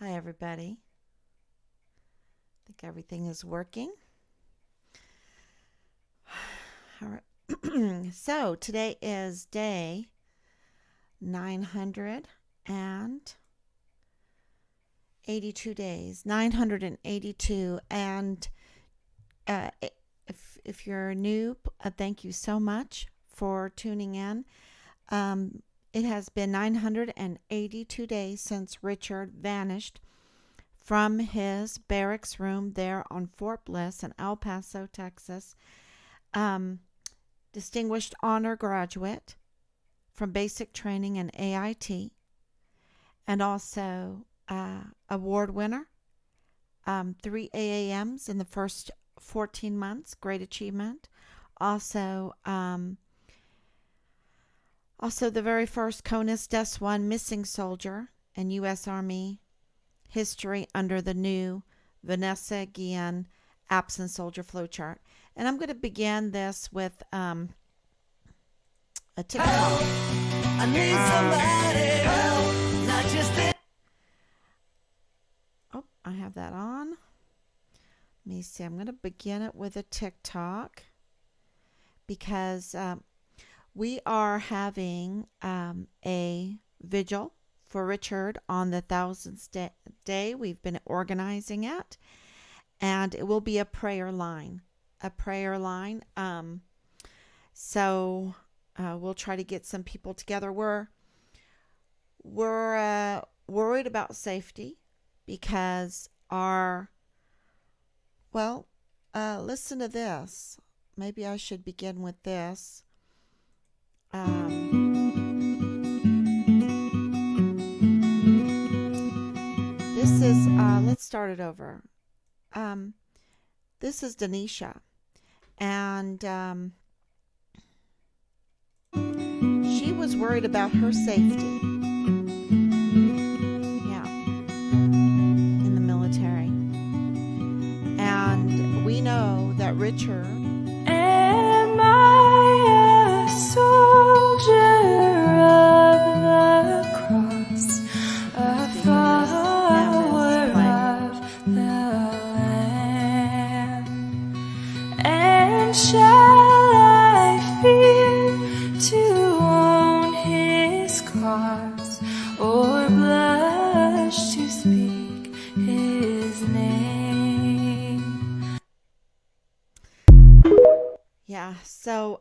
Hi, everybody. I think everything is working. All right. So today is day 982 days, 982. And if you're new, thank you so much for tuning in. It has been 982 days since Richard vanished from his barracks room there on Fort Bliss in El Paso, Texas. Um, Distinguished honor graduate from basic training in AIT, and also award winner, 3 AAMs in the first 14 months, great achievement. Also, also the very first CONUS DES 1 missing soldier in U.S. Army history under the new Vanessa Guillen absent soldier flowchart. And I'm going to begin this with a TikTok. I need somebody help, not just Oh, I have that on. Let me see. I'm going to begin it with a TikTok because we are having a vigil for Richard on the 1000th day. We've been organizing it, and it will be a prayer line. So we'll try to get some people together. We're worried about safety because listen to this. Maybe I should begin with this. This is, let's start it over. This is Denisha, and she was worried about her safety. Yeah, in the military. And we know that Richard. Am I a soldier of the cross, a follower of the Lamb? And shall I fear to own his cause, or blush to speak his name? Yeah, so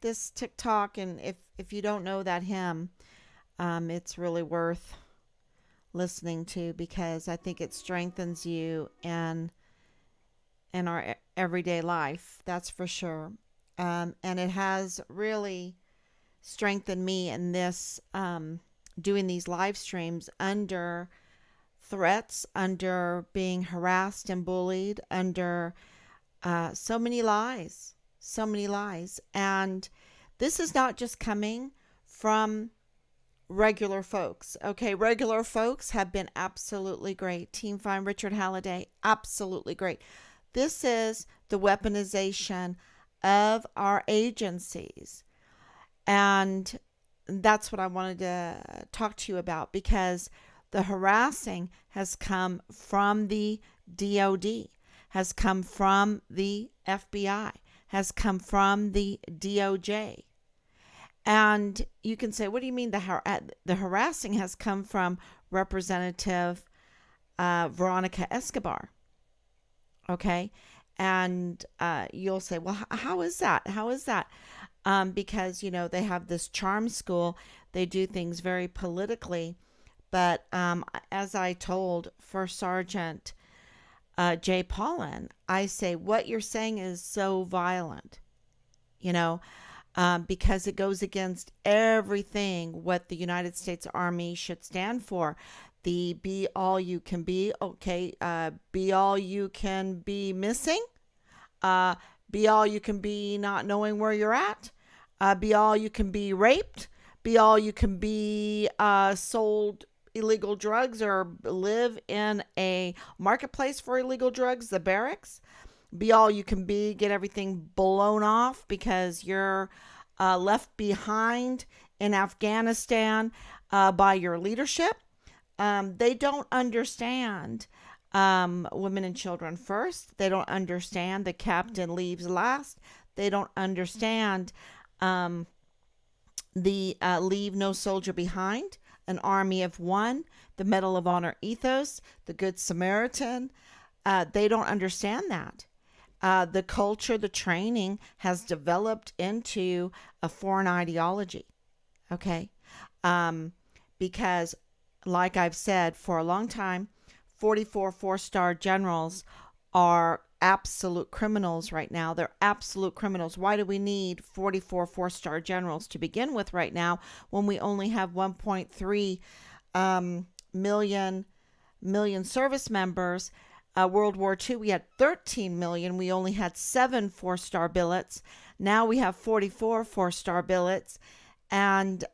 this TikTok, and if you don't know that hymn, it's really worth listening to because I think it strengthens you in our everyday life. That's for sure. And it has really strengthened me in this doing these live streams under threats, under being harassed and bullied, under so many lies. And this is not just coming from regular folks. Okay, regular folks have been absolutely great. Team Find Richard Halliday, absolutely great. This is the weaponization of our agencies. And that's what I wanted to talk to you about, because the harassing has come from the DOD, has come from the FBI, has come from the DOJ. And you can say, what do you mean the harassing has come from Representative Veronica Escobar? Okay. And you'll say, well, how is that? Because, they have this charm school. They do things very politically. But as I told First Sergeant Jay Paulin, I say, what you're saying is so violent, because it goes against everything what the United States Army should stand for. The be all you can be, okay, be all you can be missing, be all you can be not knowing where you're at, be all you can be raped, be all you can be sold illegal drugs or live in a marketplace for illegal drugs, the barracks. Be all you can be, get everything blown off because you're left behind in Afghanistan by your leadership. They don't understand women and children first. They don't understand the captain leaves last. They don't understand um, the leave no soldier behind, an army of one, the Medal of Honor ethos, the Good Samaritan. They don't understand that. The culture, the training has developed into a foreign ideology. Okay. Um, because, like I've said for a long time, 44 four-star generals are absolute criminals right now. They're absolute criminals. Why do we need 44 four-star generals to begin with right now when we only have 1.3 million service members? World War II, we had 13 million. We only had 7 four-star billets. Now we have 44 four-star billets. And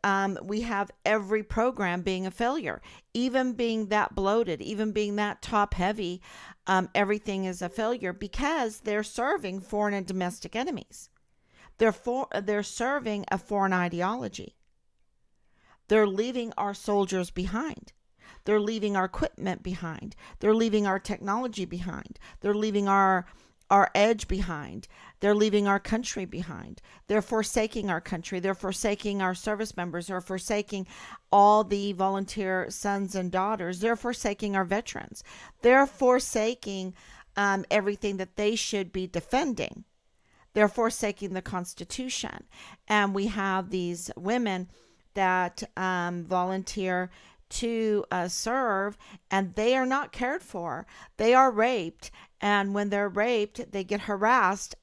we have every program being a failure, even being that bloated, even being that top heavy. Everything is a failure because they're serving foreign and domestic enemies. They're serving a foreign ideology. They're leaving our soldiers behind. They're leaving our equipment behind. They're leaving our technology behind. They're leaving our edge behind. They're leaving our country behind. They're forsaking our country. They're forsaking our service members. They're forsaking all the volunteer sons and daughters. They're forsaking our veterans. They're forsaking everything that they should be defending. They're forsaking the Constitution. And we have these women that volunteer to serve, and they are not cared for. They are raped, and when they're raped, they get harassed.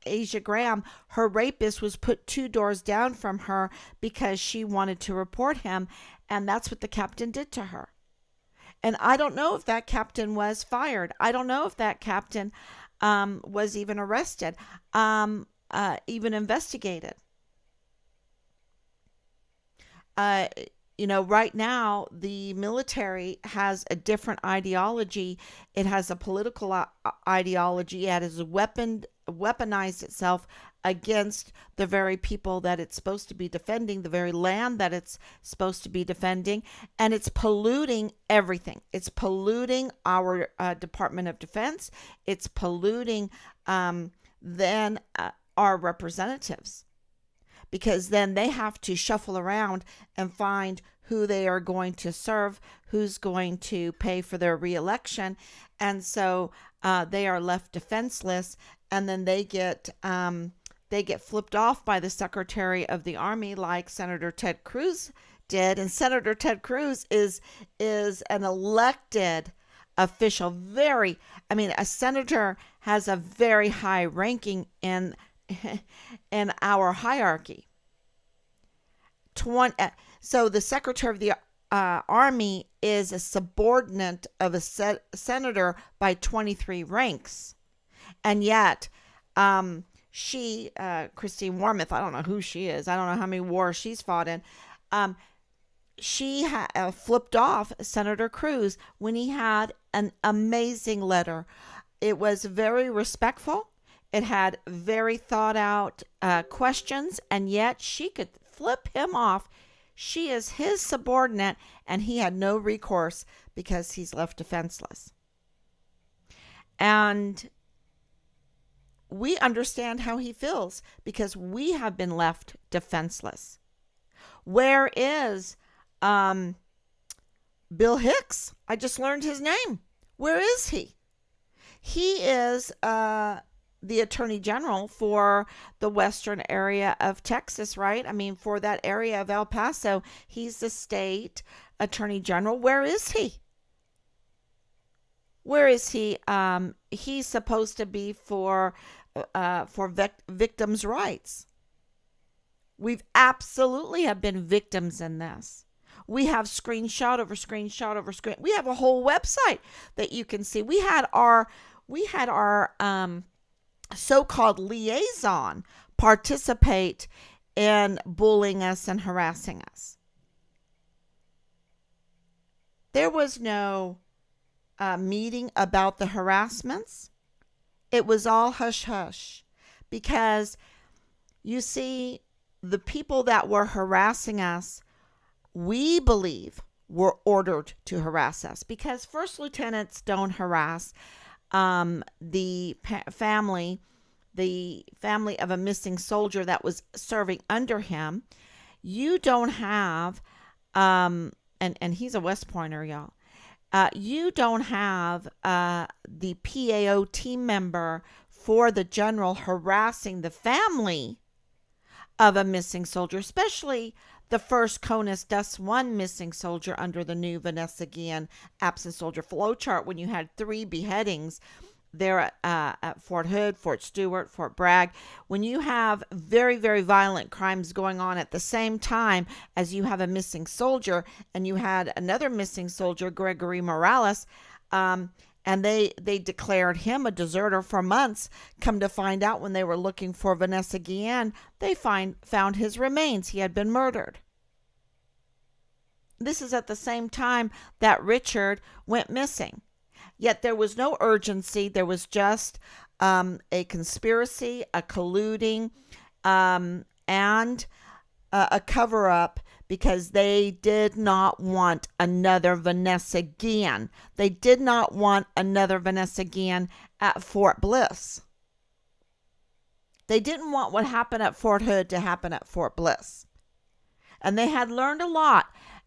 Asia Graham, her rapist, was put 2 doors down from her because she wanted to report him, and that's what the captain did to her. And I don't know if that captain was fired. I don't know if that captain was even arrested, even investigated. Right now, the military has a different ideology. It has a political ideology. It has weaponized itself against the very people that it's supposed to be defending, the very land that it's supposed to be defending, and it's polluting everything. It's polluting our Department of Defense. It's polluting then our representatives, because then they have to shuffle around and find who they are going to serve, who's going to pay for their reelection. And so they are left defenseless, and then they get flipped off by the Secretary of the Army, like Senator Ted Cruz did. And Senator Ted Cruz is an elected official. A senator has a very high ranking in our hierarchy. So the Secretary of the Army is a subordinate of a senator by 23 ranks. And yet, Christine Wormuth, I don't know who she is. I don't know how many wars she's fought in. She flipped off Senator Cruz when he had an amazing letter. It was very respectful. It had very thought out questions, and yet she could flip him off. She is his subordinate, and he had no recourse because he's left defenseless. And we understand how he feels because we have been left defenseless. Where is Bill Hicks? I just learned his name. Where is he? He is the Attorney General for the western area of Texas, right? For that area of El Paso, he's the state Attorney General. Where is he? Where is he? He's supposed to be for victims' rights. We've absolutely have been victims in this. We have screenshot over screenshot over screen. We have a whole website that you can see. We had our so-called liaison participate in bullying us and harassing us. There was no meeting about the harassments. It was all hush-hush because, you see, the people that were harassing us, we believe were ordered to harass us, because first lieutenants don't harass the family of a missing soldier that was serving under him. You don't have, and he's a West Pointer, y'all. You don't have the PAO team member for the general harassing the family of a missing soldier, especially the first CONUS DUS 1 missing soldier under the new Vanessa Guillen absent soldier flowchart, when you had 3 beheadings there at Fort Hood, Fort Stewart, Fort Bragg. When you have very, very violent crimes going on at the same time as you have a missing soldier, and you had another missing soldier, Gregory Morales, and they declared him a deserter for months. Come to find out, when they were looking for Vanessa Guillen, they found his remains. He had been murdered. This is at the same time that Richard went missing. Yet there was no urgency. There was just a conspiracy, a colluding, and a cover-up, because they did not want another Vanessa Guillen. They did not want another Vanessa Guillen at Fort Bliss. They didn't want what happened at Fort Hood to happen at Fort Bliss. And they had learned a lot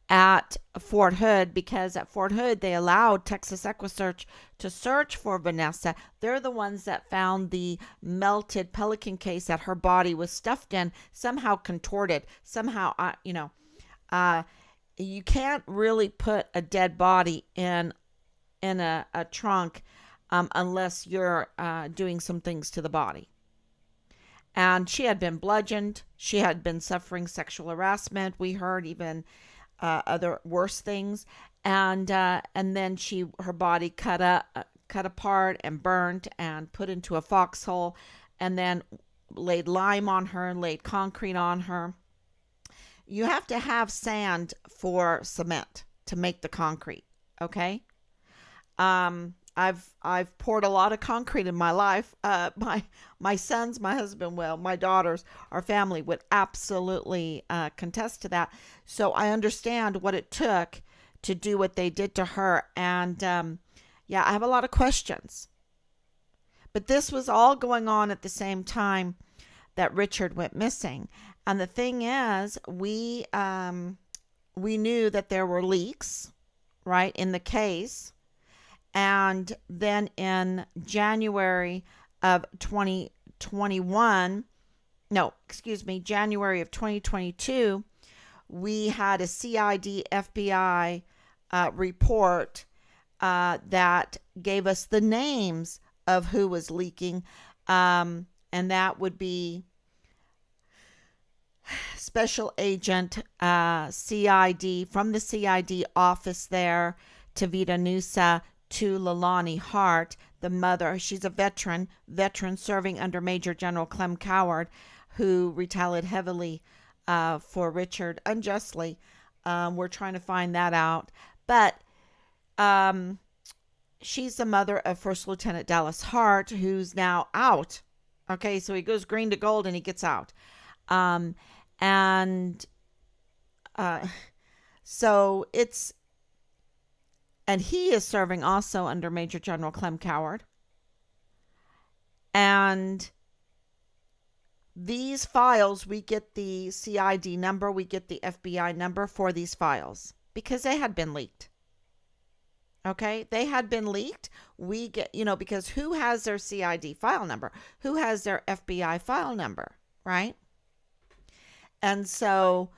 at Fort Hood, because at Fort Hood they allowed Texas EquiSearch to search for Vanessa. They're the ones that found the melted pelican case that her body was stuffed in, somehow contorted, somehow, you can't really put a dead body in a trunk unless you're doing some things to the body. And she had been bludgeoned. She had been suffering sexual harassment. We heard even other worse things, and then her body cut apart and burned and put into a foxhole, and then laid lime on her and laid concrete on her. You have to have sand for cement to make the concrete. Okay. I've poured a lot of concrete in my life. My sons, my husband will, my daughters, our family would absolutely contest to that. So I understand what it took to do what they did to her. And yeah, I have a lot of questions. But this was all going on at the same time that Richard went missing. And the thing is, we knew that there were leaks, right, in the case. And then in January of 2022, we had a CID FBI report that gave us the names of who was leaking. And that would be Special Agent CID from the CID office there, Tavita Nusa, to Leilani Hart, the mother. She's a veteran serving under Major General Clem Coward, who retaliated heavily for Richard unjustly. We're trying to find that out. But she's the mother of First Lieutenant Dallas Hart, who's now out. Okay, so he goes green to gold and he gets out. So it's, and he is serving also under Major General Clem Coward. And these files, we get the CID number, we get the FBI number for these files because they had been leaked. Okay, they had been leaked. We get, because who has their CID file number? Who has their FBI file number, right? And so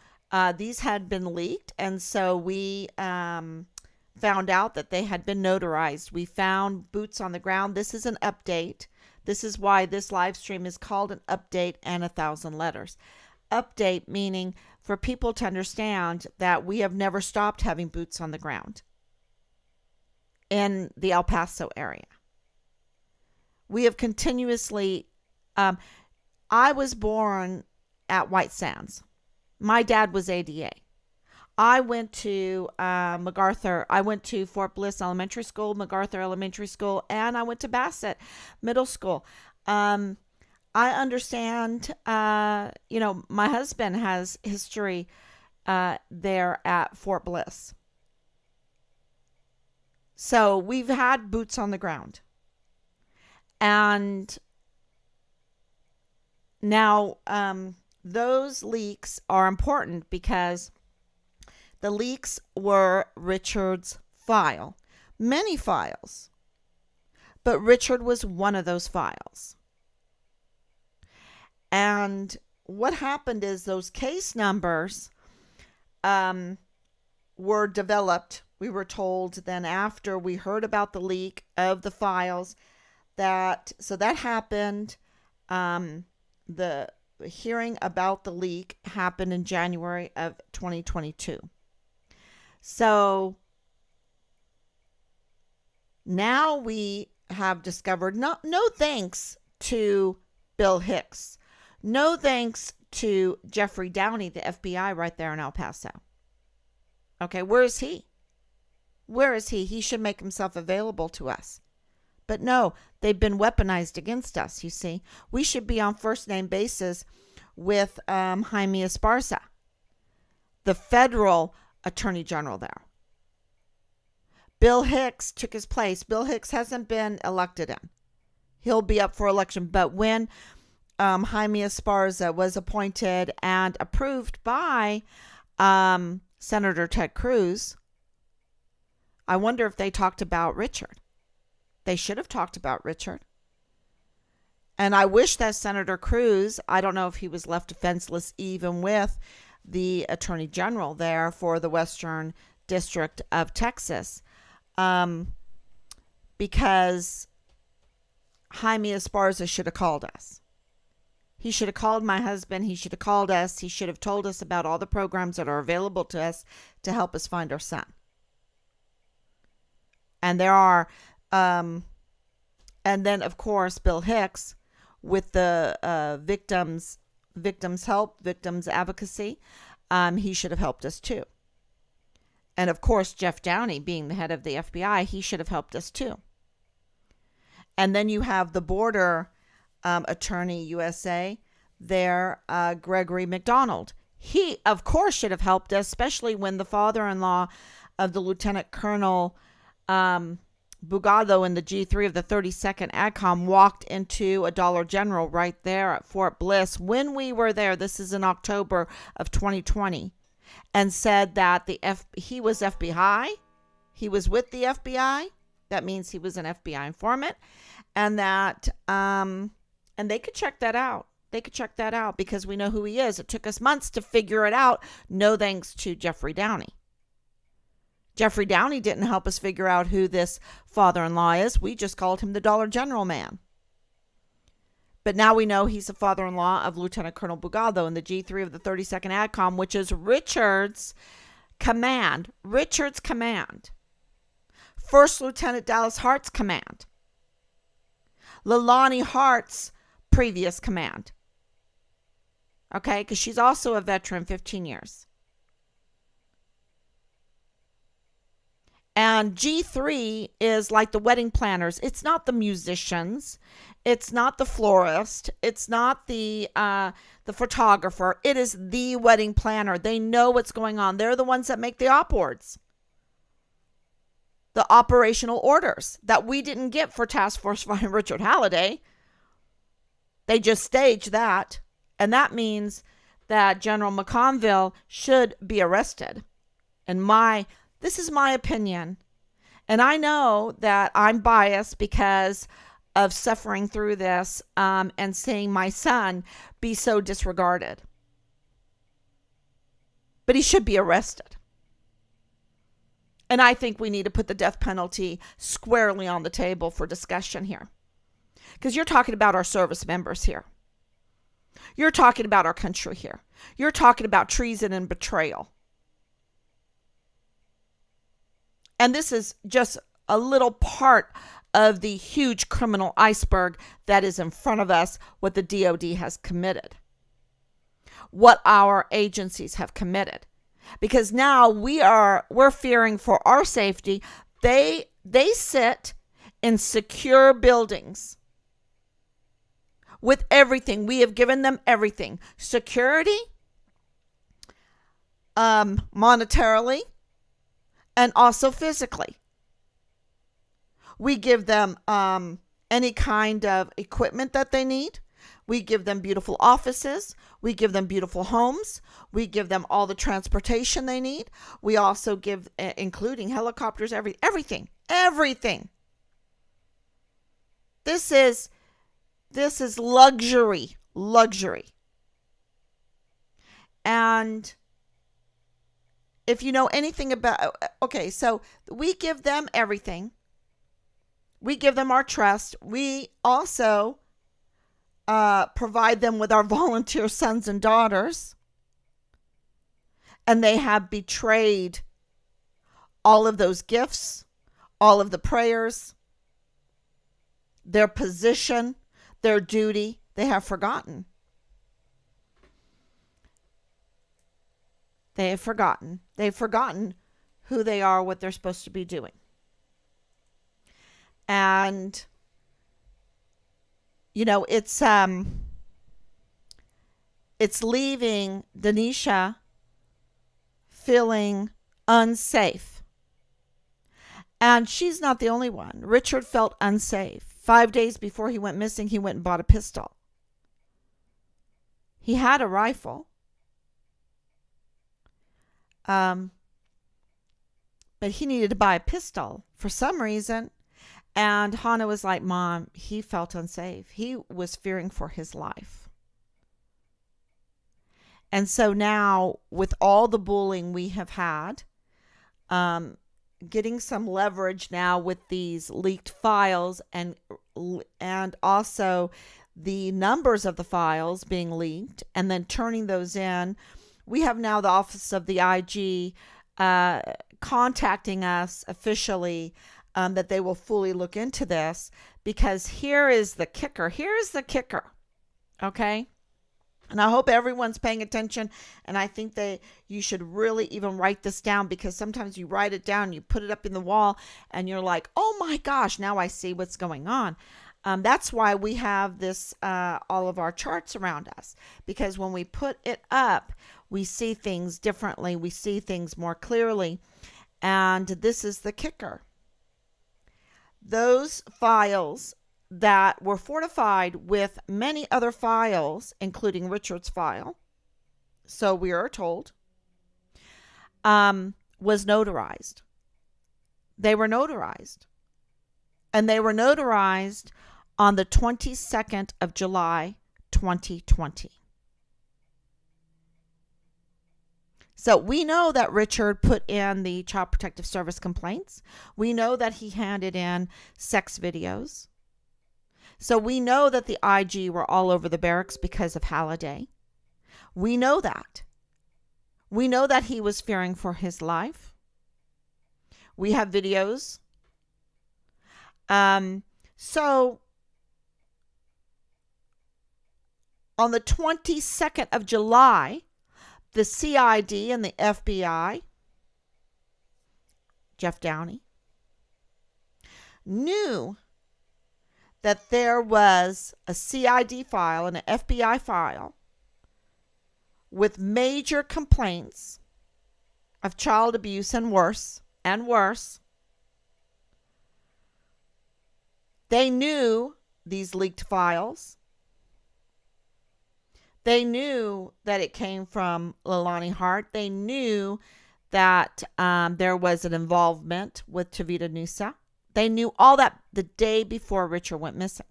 these had been leaked. And so we found out that they had been notarized. We found boots on the ground. This is an update. This is why this live stream is called an update and 1,000 letters. Update meaning for people to understand that we have never stopped having boots on the ground in the El Paso area. We have continuously, I was born at White Sands. My dad was ADA. I went to MacArthur. I went to Fort Bliss Elementary School, MacArthur Elementary School, and I went to Bassett Middle School. I understand, my husband has history there at Fort Bliss. So we've had boots on the ground. And now those leaks are important because the leaks were Richard's file, many files, but Richard was one of those files. And what happened is those case numbers were developed. We were told then after we heard about the leak of the files that happened. The hearing about the leak happened in January of 2022. So now we have discovered, no thanks to Bill Hicks, no thanks to Jeffrey Downey, the FBI right there in El Paso. Okay, where is he? Where is he? He should make himself available to us. But no, they've been weaponized against us, you see. We should be on first name basis with Jaime Esparza, the federal attorney general there. Bill Hicks took his place. Bill Hicks hasn't been elected in. He'll be up for election. But when Jaime Esparza was appointed and approved by Senator Ted Cruz, I wonder if they talked about Richard. They should have talked about Richard. And I wish that Senator Cruz, I don't know if he was left defenseless even with the attorney general there for the Western District of Texas, because Jaime Esparza should have called us. He should have called my husband. He should have called us. He should have told us about all the programs that are available to us to help us find our son. And there are, and then of course, Bill Hicks with the victims help, victims advocacy. He should have helped us too. And of course, Jeff Downey, being the head of the FBI, he should have helped us too. And then you have the border attorney USA there, Gregory McDonald. He, of course, should have helped us, especially when the father-in-law of the Lieutenant Colonel Bugado in the G3 of the 32nd ADCOM walked into a Dollar General right there at Fort Bliss when we were there. This is in October of 2020. And said that he was FBI. He was with the FBI. That means he was an FBI informant. And that, and they could check that out. They could check that out because we know who he is. It took us months to figure it out. No thanks to Jeffrey Downey. Jeffrey Downey didn't help us figure out who this father-in-law is. We just called him the Dollar General man. But now we know he's the father-in-law of Lieutenant Colonel Bugado in the G3 of the 32nd ADCOM, which is Richard's command. Richard's command. First Lieutenant Dallas Hart's command. Leilani Hart's previous command. Okay, because she's also a veteran, 15 years. And G3 is like the wedding planners. It's not the musicians. It's not the florist. It's not the photographer. It is the wedding planner. They know what's going on. They're the ones that make the op boards. The operational orders that we didn't get for Task Force Find Richard Halliday. They just staged that. And that means that General McConville should be arrested. And this is my opinion. And I know that I'm biased because of suffering through this and seeing my son be so disregarded. But he should be arrested. And I think we need to put the death penalty squarely on the table for discussion here. Because you're talking about our service members here. You're talking about our country here. You're talking about treason and betrayal. And this is just a little part of the huge criminal iceberg that is in front of us, what the DOD has committed, what our agencies have committed. Because now we're fearing for our safety. They sit in secure buildings with everything. We have given them everything. Security, monetarily, and also physically. We give them any kind of equipment that they need. We give them beautiful offices. We give them beautiful homes. We give them all the transportation they need. We also give, including helicopters, everything. This is luxury. And if you know anything about, okay, so we give them everything. We give them our trust. We also provide them with our volunteer sons and daughters. And they have betrayed all of those gifts, all of the prayers, their position, their duty. They have forgotten. They've forgotten who they are, what they're supposed to be doing. And it's leaving Denisha feeling unsafe. And she's not the only one. Richard felt unsafe. 5 days before he went missing, he went and bought a pistol. He had a rifle. But he needed to buy a pistol for some reason. And Hannah was like, Mom, he felt unsafe. He was fearing for his life. And so now, with all the bullying we have had, getting some leverage now with these leaked files and also the numbers of the files being leaked and then turning those in, we have now the Office of the IG contacting us officially that they will fully look into this, because here is the kicker. Okay? And I hope everyone's paying attention, and I think you should really even write this down, because sometimes you write it down, you put it up in the wall, and you're like, oh my gosh, now I see what's going on. That's why we have this, all of our charts around us, because when we put it up, we see things differently. We see things more clearly. And this is the kicker. Those files that were fortified with many other files, including Richard's file, so we are told, was notarized. They were notarized. And they were notarized on the 22nd of July, 2020. So we know that Richard put in the Child Protective Service complaints. We know that he handed in sex videos. So we know that the IG were all over the barracks because of Halliday. We know that. We know that he was fearing for his life. We have videos. So on the 22nd of July, the CID and the FBI, Jeff Downey, knew that there was a CID file and an FBI file with major complaints of child abuse and worse. They knew these leaked files. They knew that it came from Leilani Hart. They knew that there was an involvement with Tavita Nusa. They knew all that the day before Richard went missing.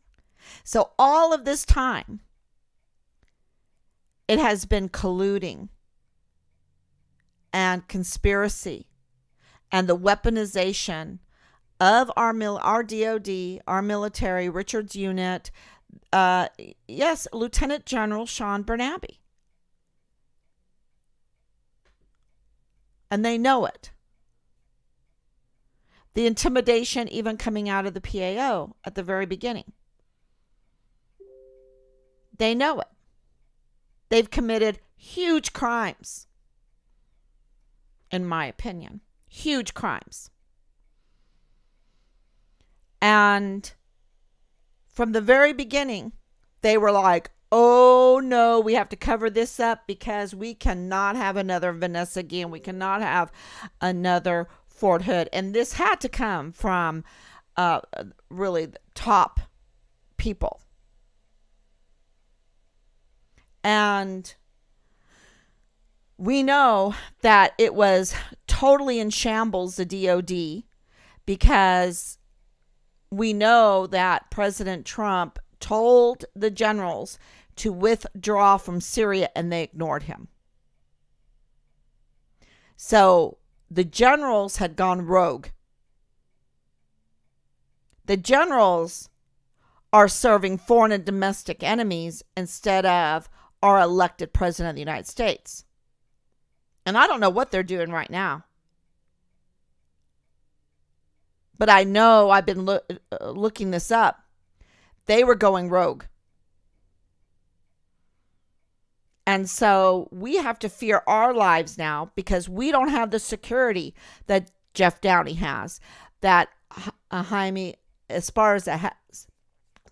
So all of this time, it has been colluding and conspiracy and the weaponization of our DOD, our military, Richard's unit. Yes, Lieutenant General Sean Bernabe. And they know it. The intimidation even coming out of the PAO at the very beginning. They know it. They've committed huge crimes, in my opinion. Huge crimes. And from the very beginning, they were like, oh no, we have to cover this up because we cannot have another Vanessa Guillen. We cannot have another Fort Hood. And this had to come from uh, really top people. And we know that it was totally in shambles, the DOD, because we know that President Trump told the generals to withdraw from Syria and they ignored him. So the generals had gone rogue. The generals are serving foreign and domestic enemies instead of our elected president of the United States. And I don't know what they're doing right now. But I know I've been looking this up. They were going rogue. And so we have to fear our lives now because we don't have the security that Jeff Downey has, that Jaime Esparza has,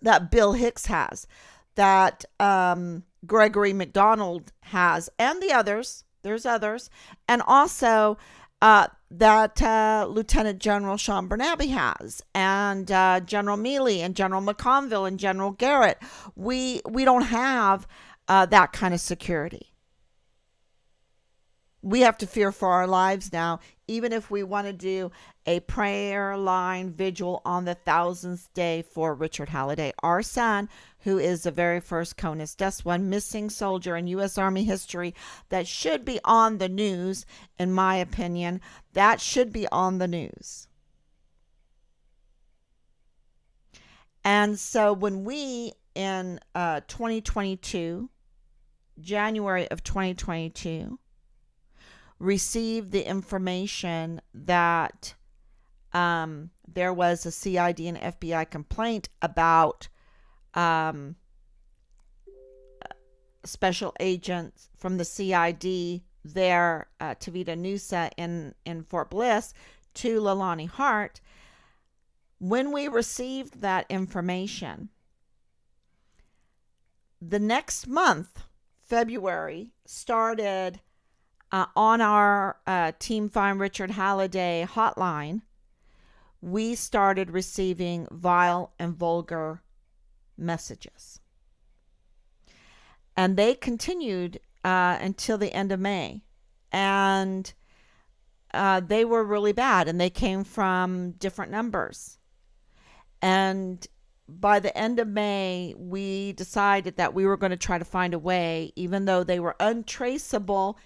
that Bill Hicks has, that Gregory McDonald has, and the others. There's others. And also that Lieutenant General Sean Bernabe has, and General Mealy, and General McConville, and General Garrett. We don't have that kind of security. We have to fear for our lives now, even if we want to do a prayer line vigil on the 1000th day for Richard Halliday, our son, who is the very first CONUS Death One missing soldier in U.S. Army history that should be on the news, in my opinion. That should be on the news. And so when we, in 2022, January of 2022, received the information that there was a CID and FBI complaint about special agents from the CID there, Tavita Nusa in Fort Bliss, to Leilani Hart. When we received that information, the next month, February, started on our Team Find Richard Halliday hotline. We started receiving vile and vulgar messages. And they continued until the end of May. And they were really bad, and they came from different numbers. And by the end of May, we decided that we were going to try to find a way, even though they were untraceable,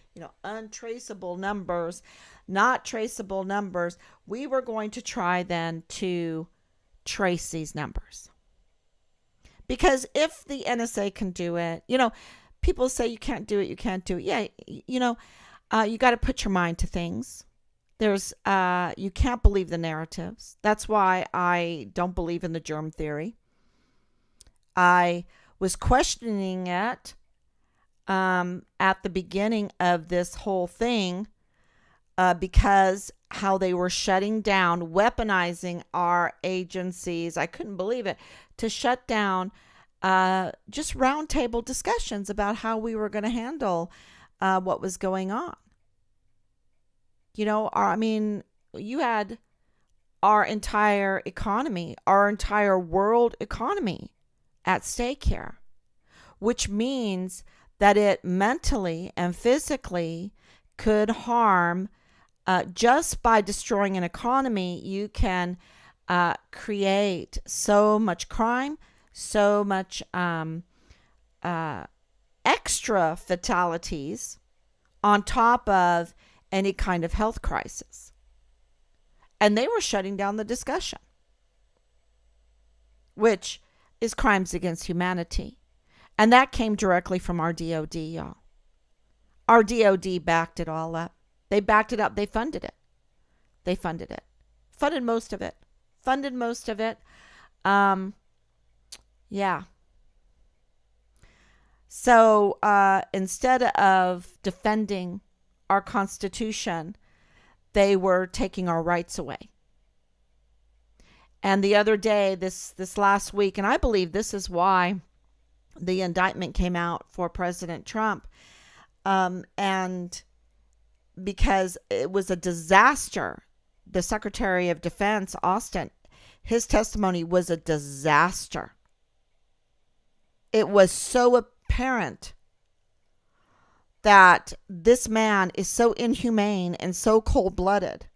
untraceable numbers, not traceable numbers, we were going to try then to trace these numbers. Because if the NSA can do it, people say you can't do it, you can't do it. Yeah, you got to put your mind to things. There's, you can't believe the narratives. That's why I don't believe in the germ theory. I was questioning it at the beginning of this whole thing because how they were shutting down, weaponizing our agencies. I couldn't believe it, to shut down just roundtable discussions about how we were going to handle what was going on. You had our entire economy, our entire world economy at stake here, which means that it mentally and physically could harm. Just by destroying an economy, you can create so much crime, so much extra fatalities on top of any kind of health crisis. And they were shutting down the discussion, which is crimes against humanity. And that came directly from our DOD, y'all. Our DOD backed it all up. They backed it up. They funded it. Funded most of it. Yeah. So instead of defending our Constitution, they were taking our rights away. And the other day, this last week, and I believe this is why the indictment came out for President Trump, and because it was a disaster. The Secretary of Defense, Austin, His testimony was a disaster. It was so apparent that this man is so inhumane and so cold-blooded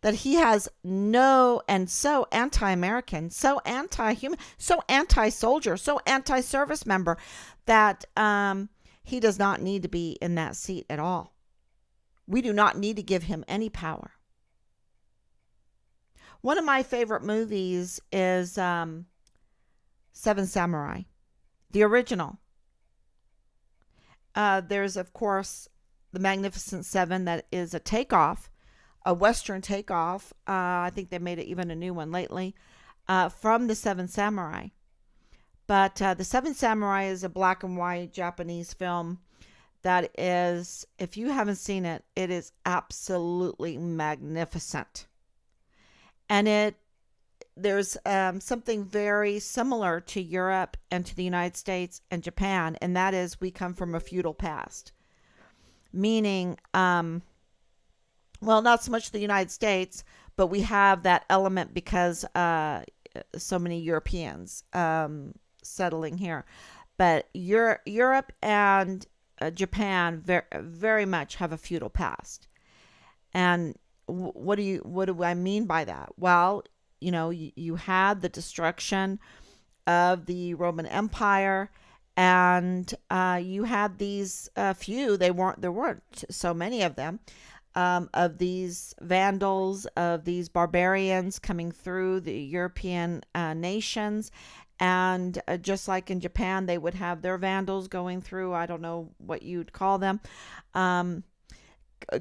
that he has no, and so anti-American, so anti-human, so anti-soldier, so anti-service member that he does not need to be in that seat at all. We do not need to give him any power. One of my favorite movies is Seven Samurai, the original. There's, of course, the Magnificent Seven that is a takeoff, a Western takeoff. I think they made it even a new one lately from the Seven Samurai. But the Seven Samurai is a black and white Japanese film that is, if you haven't seen it, it is absolutely magnificent. And there's something very similar to Europe and to the United States and Japan, and that is we come from a feudal past. Meaning, well, not so much the United States, but we have that element because so many Europeans settling here. But Europe and Japan very much have a feudal past. And what do I mean by that? Well, you had the destruction of the Roman Empire, and you had these few. There weren't so many of them, of these Vandals, of these barbarians coming through the European nations. And just like in Japan, they would have their Vandals going through, I don't know what you'd call them,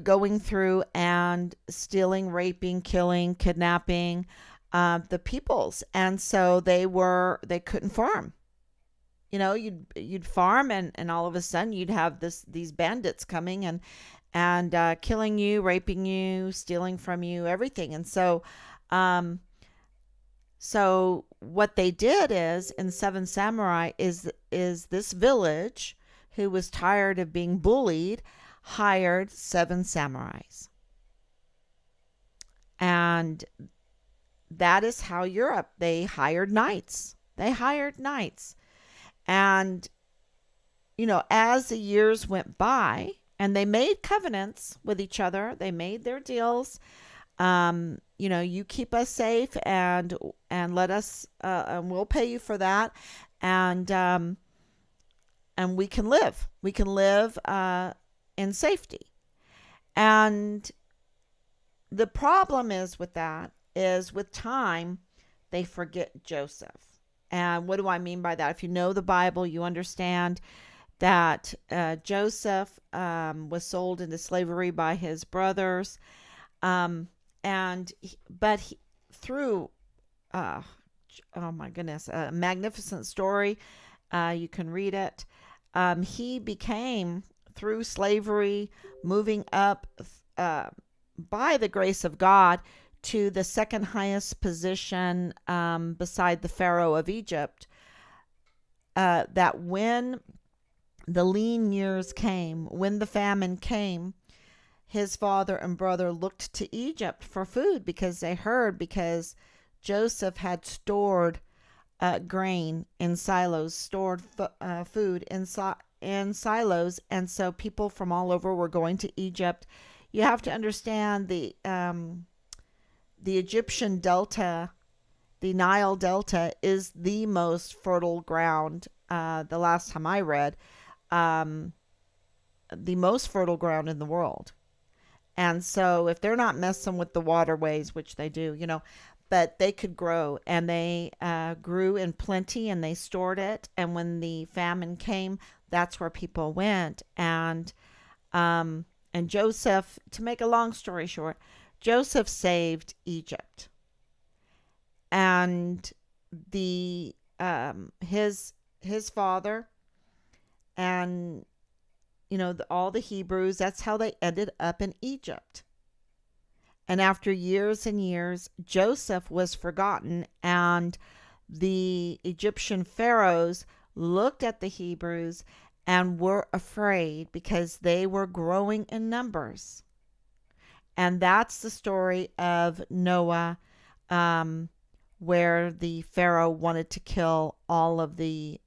going through and stealing, raping, killing, kidnapping the peoples. And so they couldn't farm. You'd farm, and all of a sudden you'd have these bandits coming and killing you, raping you, stealing from you, everything. And so what they did is in Seven Samurai is this village who was tired of being bullied hired 7 samurais. And that is how Europe, they hired knights. And, as the years went by and they made covenants with each other, they made their deals. You keep us safe and let us, and we'll pay you for that. And we can live. We can live, in safety. And the problem is with time, they forget Joseph. And what do I mean by that? If you know the Bible, you understand that Joseph was sold into slavery by his brothers. Through, oh my goodness, a magnificent story. You can read it. He became, through slavery, moving up by the grace of God to the second highest position beside the Pharaoh of Egypt, that when the lean years came, when the famine came, his father and brother looked to Egypt for food because Joseph had stored grain in silos, stored food in silos, and so people from all over were going to Egypt. You have to understand the Egyptian delta, the Nile Delta, is the most fertile ground. The last time I read, the most fertile ground in the world. And so if they're not messing with the waterways, which they do, but they could grow, and they grew in plenty, and they stored it. And when the famine came, that's where people went. And Joseph, to make a long story short, Joseph saved Egypt. And his father and all the Hebrews, that's how they ended up in Egypt. And after years and years, Joseph was forgotten, and the Egyptian pharaohs looked at the Hebrews and were afraid because they were growing in numbers. And that's the story of Noah where the Pharaoh wanted to kill all of the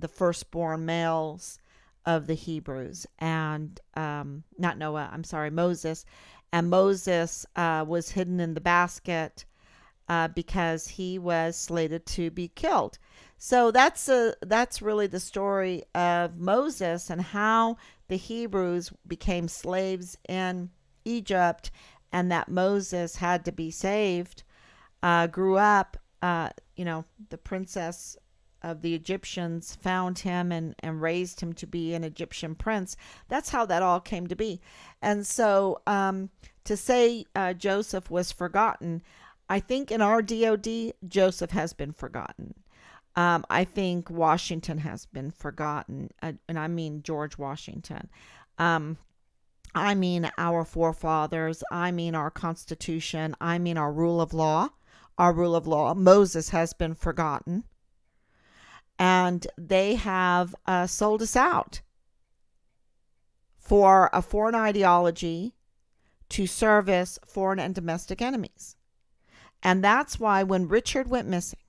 firstborn males of the Hebrews, and not Noah, I'm sorry, Moses. And Moses was hidden in the basket because he was slated to be killed. So that's really the story of Moses and how the Hebrews became slaves in Egypt, and that Moses had to be saved. Grew up, the princess of the Egyptians found him and raised him to be an Egyptian prince. That's how that all came to be. And so to say Joseph was forgotten, I think in our DOD, Joseph has been forgotten. I think Washington has been forgotten, and I mean George Washington. I mean our forefathers. I mean our Constitution. I mean our rule of law. Our rule of law. Moses has been forgotten. And they have sold us out for a foreign ideology to service foreign and domestic enemies. And that's why when Richard went missing,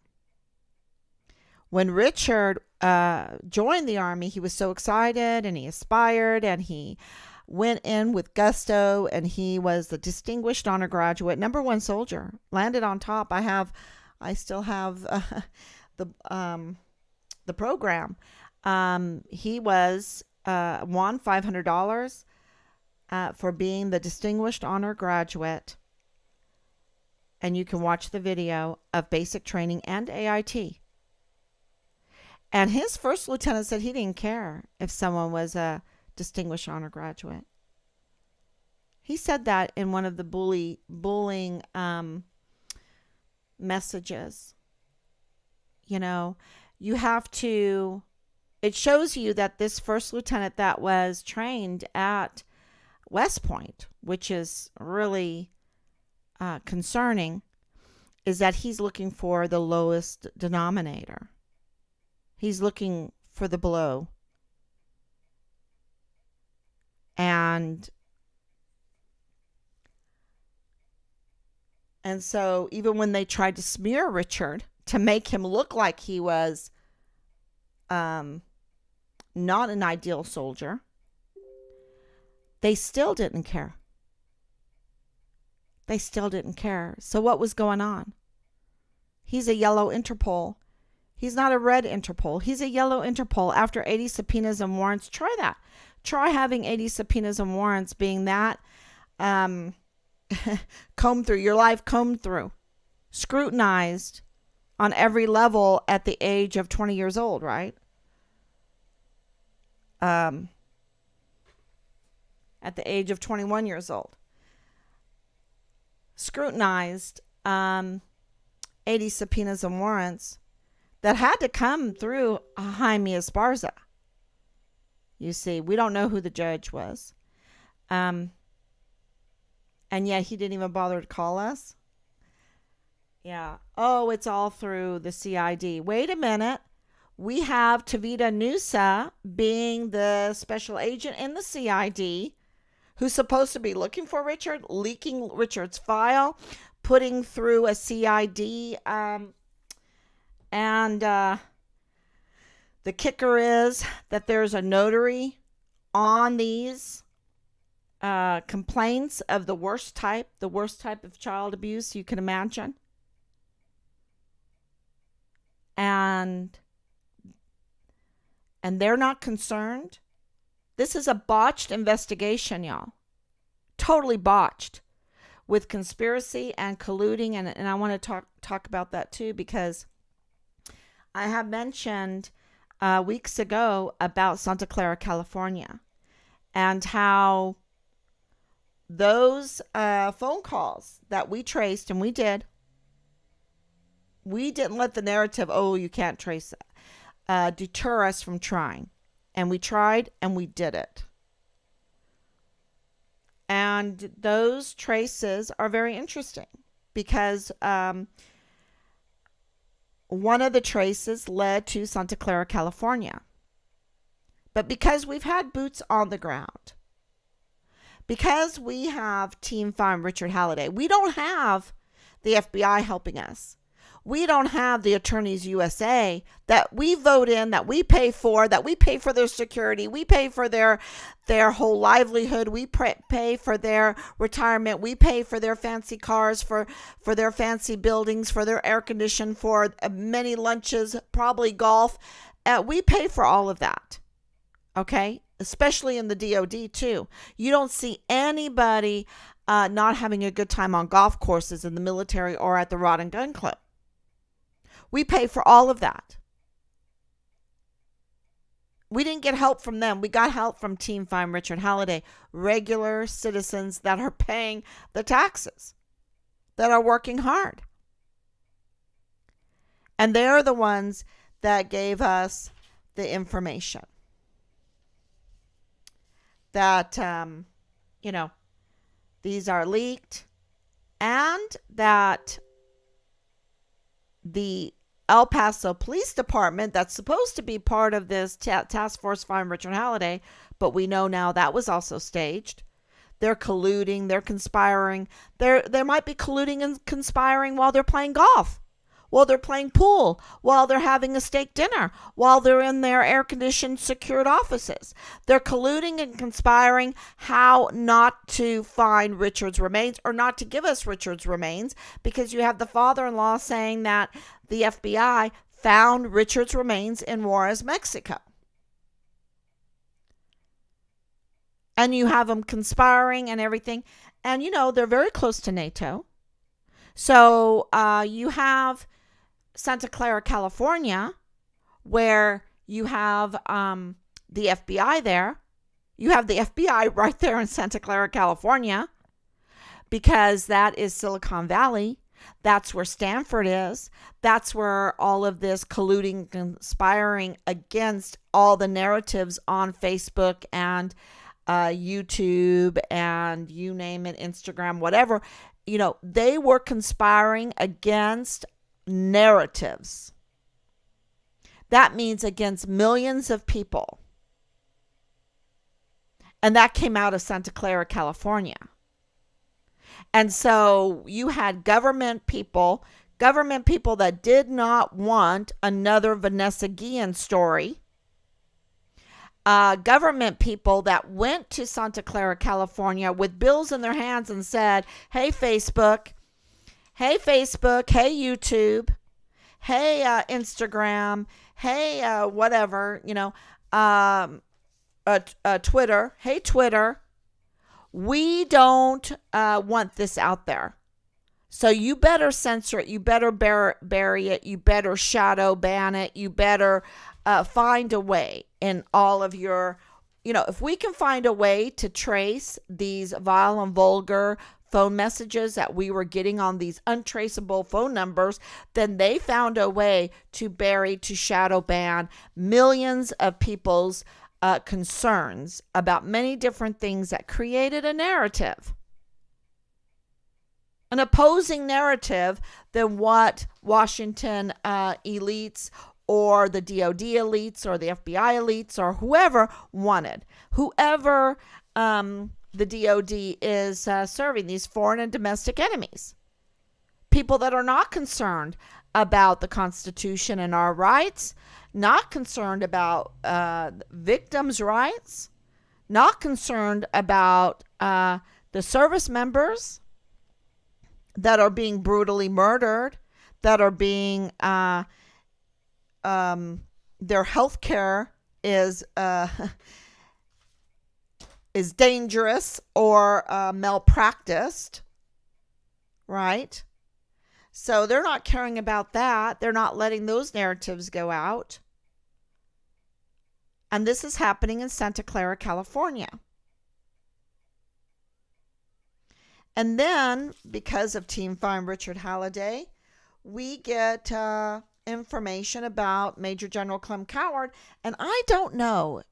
when Richard joined the Army, he was so excited and he aspired and he went in with gusto, and he was the Distinguished Honor Graduate, #1 soldier, landed on top. I still have the program. He was won $500 for being the Distinguished Honor Graduate, and you can watch the video of basic training and AIT. And his first lieutenant said he didn't care if someone was a Distinguished Honor Graduate. He said that in one of the bullying messages. You have to, it shows you that this first lieutenant that was trained at West Point, which is really concerning, is that he's looking for the lowest denominator. He's looking for the blow. And so even when they tried to smear Richard to make him look like he was not an ideal soldier, they still didn't care. They still didn't care. So what was going on? He's a yellow Interpol. He's not a red Interpol. He's a yellow Interpol. After 80 subpoenas and warrants, try that. Try having 80 subpoenas and warrants, being that combed through, your life combed through, scrutinized on every level at the age of 20 years old, right? At the age of 21 years old. Scrutinized 80 subpoenas and warrants that had to come through Jaime Esparza. You see, we don't know who the judge was. And yet he didn't even bother to call us. Yeah. Oh, it's all through the CID. Wait a minute. We have Tavita Nusa being the special agent in the CID who's supposed to be looking for Richard, leaking Richard's file, putting through a CID. And the kicker is that there's a notary on these complaints of the worst type of child abuse you can imagine. And they're not concerned. This is a botched investigation, y'all. Totally botched, with conspiracy and colluding. And I want to talk about that too, because I have mentioned weeks ago about Santa Clara, California, and how those phone calls that we traced, and we didn't let the narrative, oh, you can't trace it, deter us from trying. And we tried, and we did it. And those traces are very interesting because one of the traces led to Santa Clara, California. But because we've had boots on the ground, because we have Team Find Richard Halliday, we don't have the FBI helping us. We don't have the Attorneys USA that we vote in, that we pay for their security, we pay for their whole livelihood, we pay for their retirement, we pay for their fancy cars, for their fancy buildings, for their air condition, for many lunches, probably golf. We pay for all of that. Okay? Especially in the DOD too. You don't see anybody not having a good time on golf courses, in the military, or at the Rod and Gun Club. We pay for all of that. We didn't get help from them. We got help from Team Fine Richard Halliday, regular citizens that are paying the taxes, that are working hard. And they're the ones that gave us the information that, these are leaked, and that the El Paso Police Department, that's supposed to be part of this Task Force Fine Richard Halliday, but we know now that was also staged. They're colluding, they're conspiring. They might be colluding and conspiring while they're playing golf, while they're playing pool, while they're having a steak dinner, while they're in their air-conditioned secured offices. They're colluding and conspiring how not to find Richard's remains, or not to give us Richard's remains, because you have the father-in-law saying that the FBI found Richard's remains in Juarez, Mexico. And you have them conspiring and everything. And, they're very close to NATO. So you have Santa Clara, California, where you have the FBI there. You have the FBI right there in Santa Clara, California, because that is Silicon Valley. That's where Stanford is. That's where all of this colluding, conspiring against all the narratives on Facebook and YouTube and you name it, Instagram, whatever. They were conspiring against narratives. That means against millions of people. And that came out of Santa Clara, California. And so you had government people that did not want another Vanessa Guillen story. Government people that went to Santa Clara, California with bills in their hands and said, hey, Facebook, hey, YouTube, hey, Instagram, hey, whatever, Twitter, hey, Twitter, we don't want this out there. So you better censor it. You better bury it. You better shadow ban it. You better find a way in all of your, if we can find a way to trace these vile and vulgar phone messages that we were getting on these untraceable phone numbers, then they found a way to bury, to shadow ban millions of people's concerns about many different things that created a narrative, an opposing narrative than what Washington elites or the DOD elites or the FBI elites or whoever wanted. Whoever the DOD is serving, these foreign and domestic enemies. People that are not concerned about the Constitution and our rights, not concerned about victims' rights, not concerned about the service members that are being brutally murdered, that are being, their health care is dangerous or malpracticed, right? So they're not caring about that. They're not letting those narratives go out. And this is happening in Santa Clara, California. And then, because of Team Fine Richard Halliday, we get information about Major General Clem Coward. And I don't know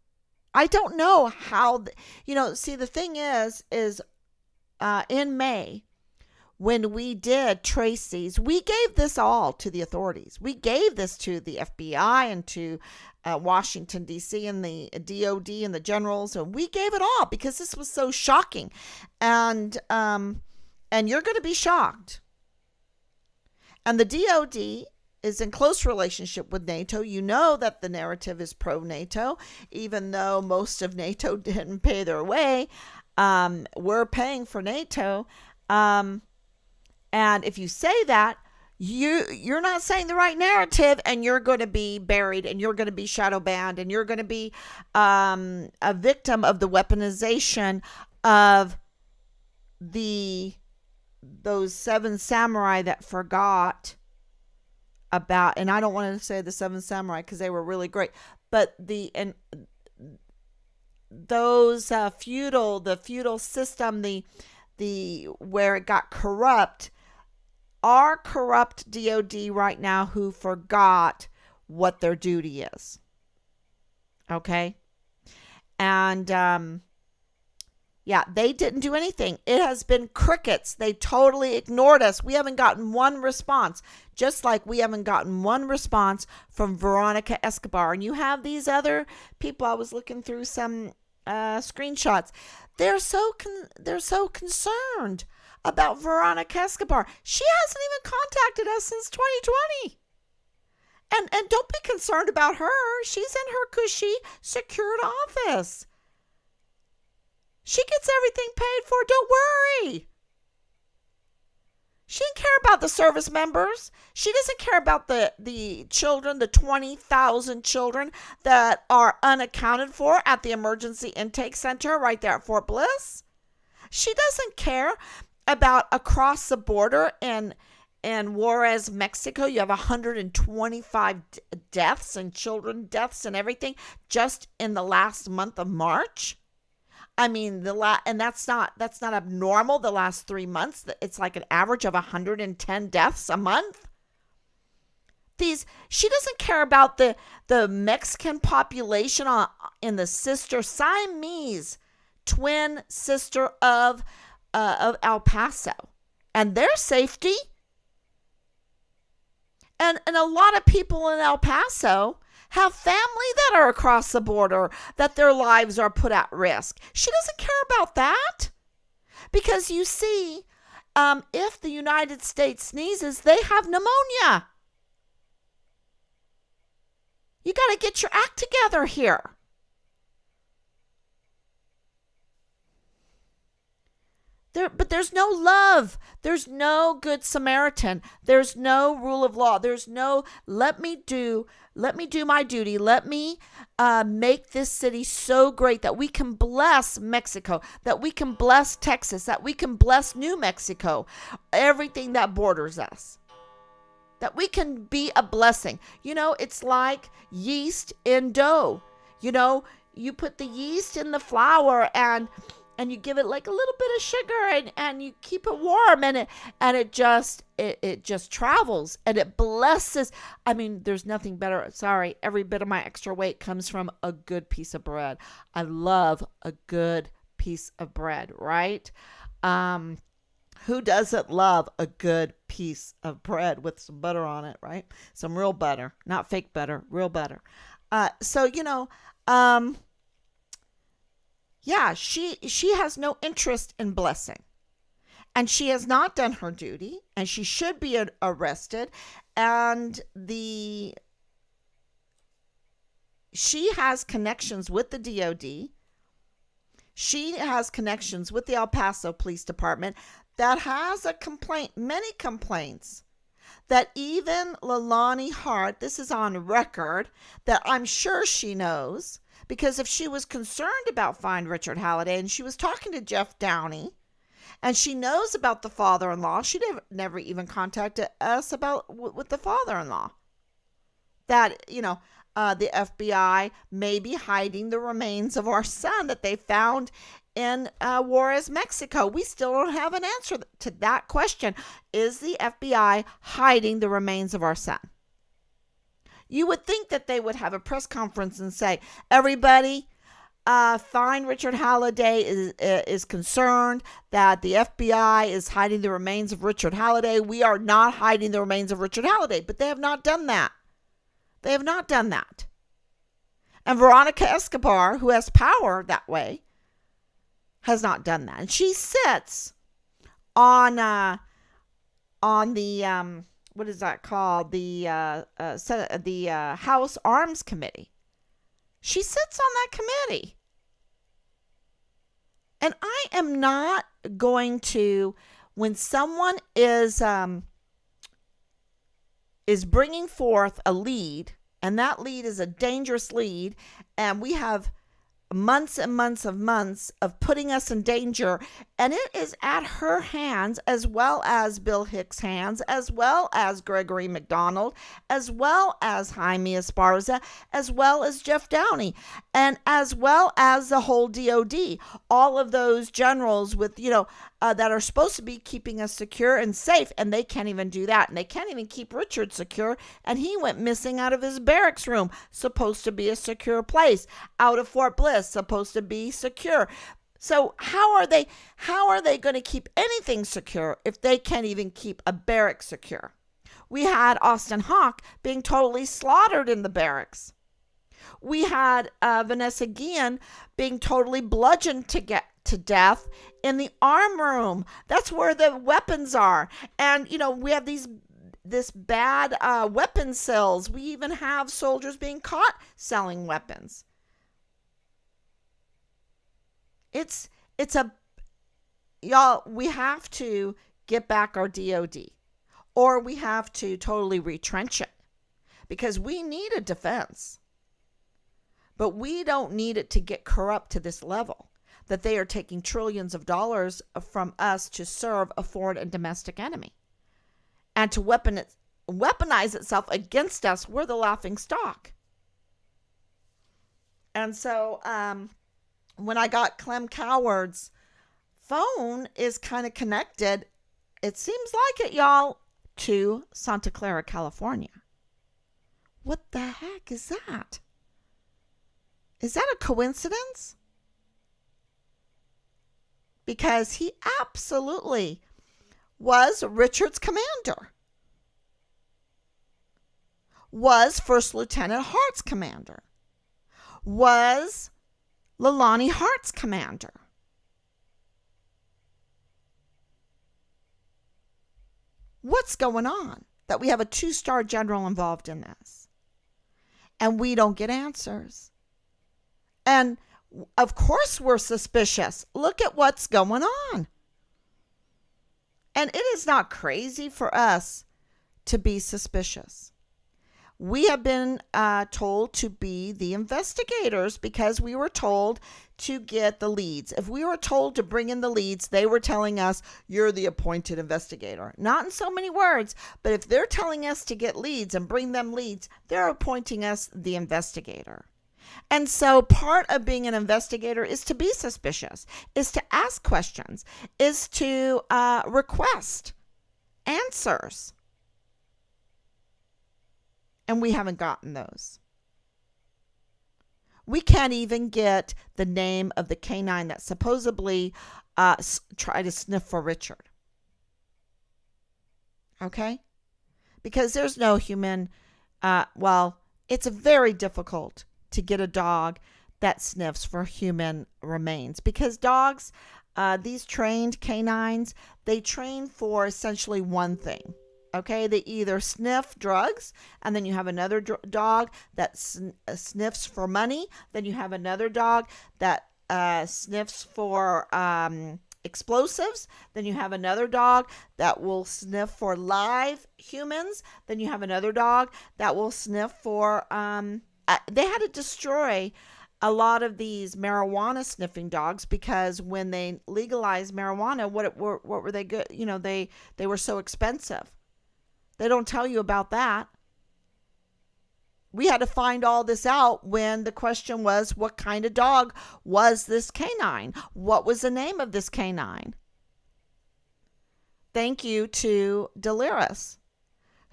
how, see, the thing is in May, when we did trace these, we gave this all to the authorities. We gave this to the FBI and to Washington, D.C. and the DOD and the generals. And we gave it all because this was so shocking. And you're going to be shocked. And the DOD is in close relationship with NATO. You know that the narrative is pro-NATO, even though most of NATO didn't pay their way. We're paying for NATO. And if you say that, you're not saying the right narrative, and you're going to be buried, and you're going to be shadow banned, and you're going to be a victim of the weaponization of those 7 samurai that forgot about, and I don't want to say the 7 samurai because they were really great, but those the feudal system, the where it got corrupt, are corrupt DOD right now who forgot what their duty is. Okay? And yeah, they didn't do anything. It has been crickets. They totally ignored us. We haven't gotten one response, just like we haven't gotten one response from Veronica Escobar. And you have these other people. I was looking through some screenshots. They're so concerned about Veronica Escobar. She hasn't even contacted us since 2020. And don't be concerned about her. She's in her cushy, secured office. She gets everything paid for. Don't worry. She didn't care about the service members. She doesn't care about the children, the 20,000 children that are unaccounted for at the emergency intake center right there at Fort Bliss. She doesn't care about across the border in Juarez, Mexico. You have 125 deaths and children deaths and everything just in the last month of March. I mean, and that's not abnormal. The last 3 months, it's like an average of 110 deaths a month. She doesn't care about the Mexican population in the Siamese twin sister of El Paso and their safety. And a lot of people in El Paso have family that are across the border, that their lives are put at risk. She doesn't care about that. Because you see, if the United States sneezes, they have pneumonia. You got to get your act together here. But there's no love. There's no good Samaritan. There's no rule of law. There's no let me do my duty. Let me make this city so great that we can bless Mexico, that we can bless Texas, that we can bless New Mexico, everything that borders us, that we can be a blessing. You know, it's like yeast in dough. You know, you put the yeast in the flour and you give it like a little bit of sugar and you keep it warm and it just travels and it blesses. I mean, there's nothing better. Sorry, every bit of my extra weight comes from a good piece of bread. I love a good piece of bread, right? Who doesn't love a good piece of bread with some butter on it, right? Some real butter, not fake butter, real butter. So, you know, yeah, she has no interest in blessing. And she has not done her duty, and she should be arrested. And she has connections with the DOD. She has connections with the El Paso Police Department that has many complaints, that even Leilani Hart, this is on record, that I'm sure she knows, because if she was concerned about Find Richard Halliday and she was talking to Jeff Downey and she knows about the father-in-law, she never even contacted us with the father-in-law. That, you know, the FBI may be hiding the remains of our son that they found in Juarez, Mexico. We still don't have an answer to that question. Is the FBI hiding the remains of our son? You would think that they would have a press conference and say, everybody, Find Richard Halliday is concerned that the FBI is hiding the remains of Richard Halliday. We are not hiding the remains of Richard Halliday. But they have not done that. They have not done that. And Veronica Escobar, who has power that way, has not done that. And she sits on the what is that called? The House Arms Committee. She sits on that committee. And I am not going to, when someone is bringing forth a lead, and that lead is a dangerous lead, and we have months and months of putting us in danger, and it is at her hands, as well as Bill Hicks' hands, as well as Gregory McDonald, as well as Jaime Esparza, as well as Jeff Downey, and as well as the whole DOD, all of those generals with, that are supposed to be keeping us secure and safe, and they can't even do that, and they can't even keep Richard secure, and he went missing out of his barracks room, supposed to be a secure place, out of Fort Bliss, supposed to be secure. So how are they going to keep anything secure if they can't even keep a barrack secure? We had Austin Hawke being totally slaughtered in the barracks. We had Vanessa Guillen being totally bludgeoned to death in the arm room. That's where the weapons are. And, we have this bad weapon sales. We even have soldiers being caught selling weapons. Y'all, we have to get back our DOD, or we have to totally retrench it, because we need a defense, but we don't need it to get corrupt to this level that they are taking trillions of dollars from us to serve a foreign and domestic enemy, and to weaponize itself against us. We're the laughing stock. And so, when I got Clem Coward's phone is kind of connected, it seems like it, y'all, to Santa Clara, California. What the heck is that? Is that a coincidence? Because he absolutely was Richard's commander, was First Lieutenant Hart's commander, was Leilani Hart's commander. What's going on that we have a 2-star general involved in this? And we don't get answers. And of course we're suspicious. Look at what's going on. And it is not crazy for us to be suspicious. We have been told to be the investigators because we were told to get the leads. If we were told to bring in the leads, they were telling us, you're the appointed investigator. Not in so many words, but if they're telling us to get leads and bring them leads, they're appointing us the investigator. And so part of being an investigator is to be suspicious, is to ask questions, is to request answers. And we haven't gotten those. We can't even get the name of the canine that supposedly tried to sniff for Richard. Okay? Because there's no human, it's very difficult to get a dog that sniffs for human remains. Because dogs, these trained canines, they train for essentially one thing. Okay, they either sniff drugs, and then you have another dog that sniffs for money. Then you have another dog that sniffs for explosives. Then you have another dog that will sniff for live humans. Then you have another dog that will sniff for... they had to destroy a lot of these marijuana sniffing dogs because when they legalized marijuana, what were they good? They were so expensive. They don't tell you about that. We had to find all this out when the question was, what kind of dog was this canine? What was the name of this canine? Thank you to Delirious,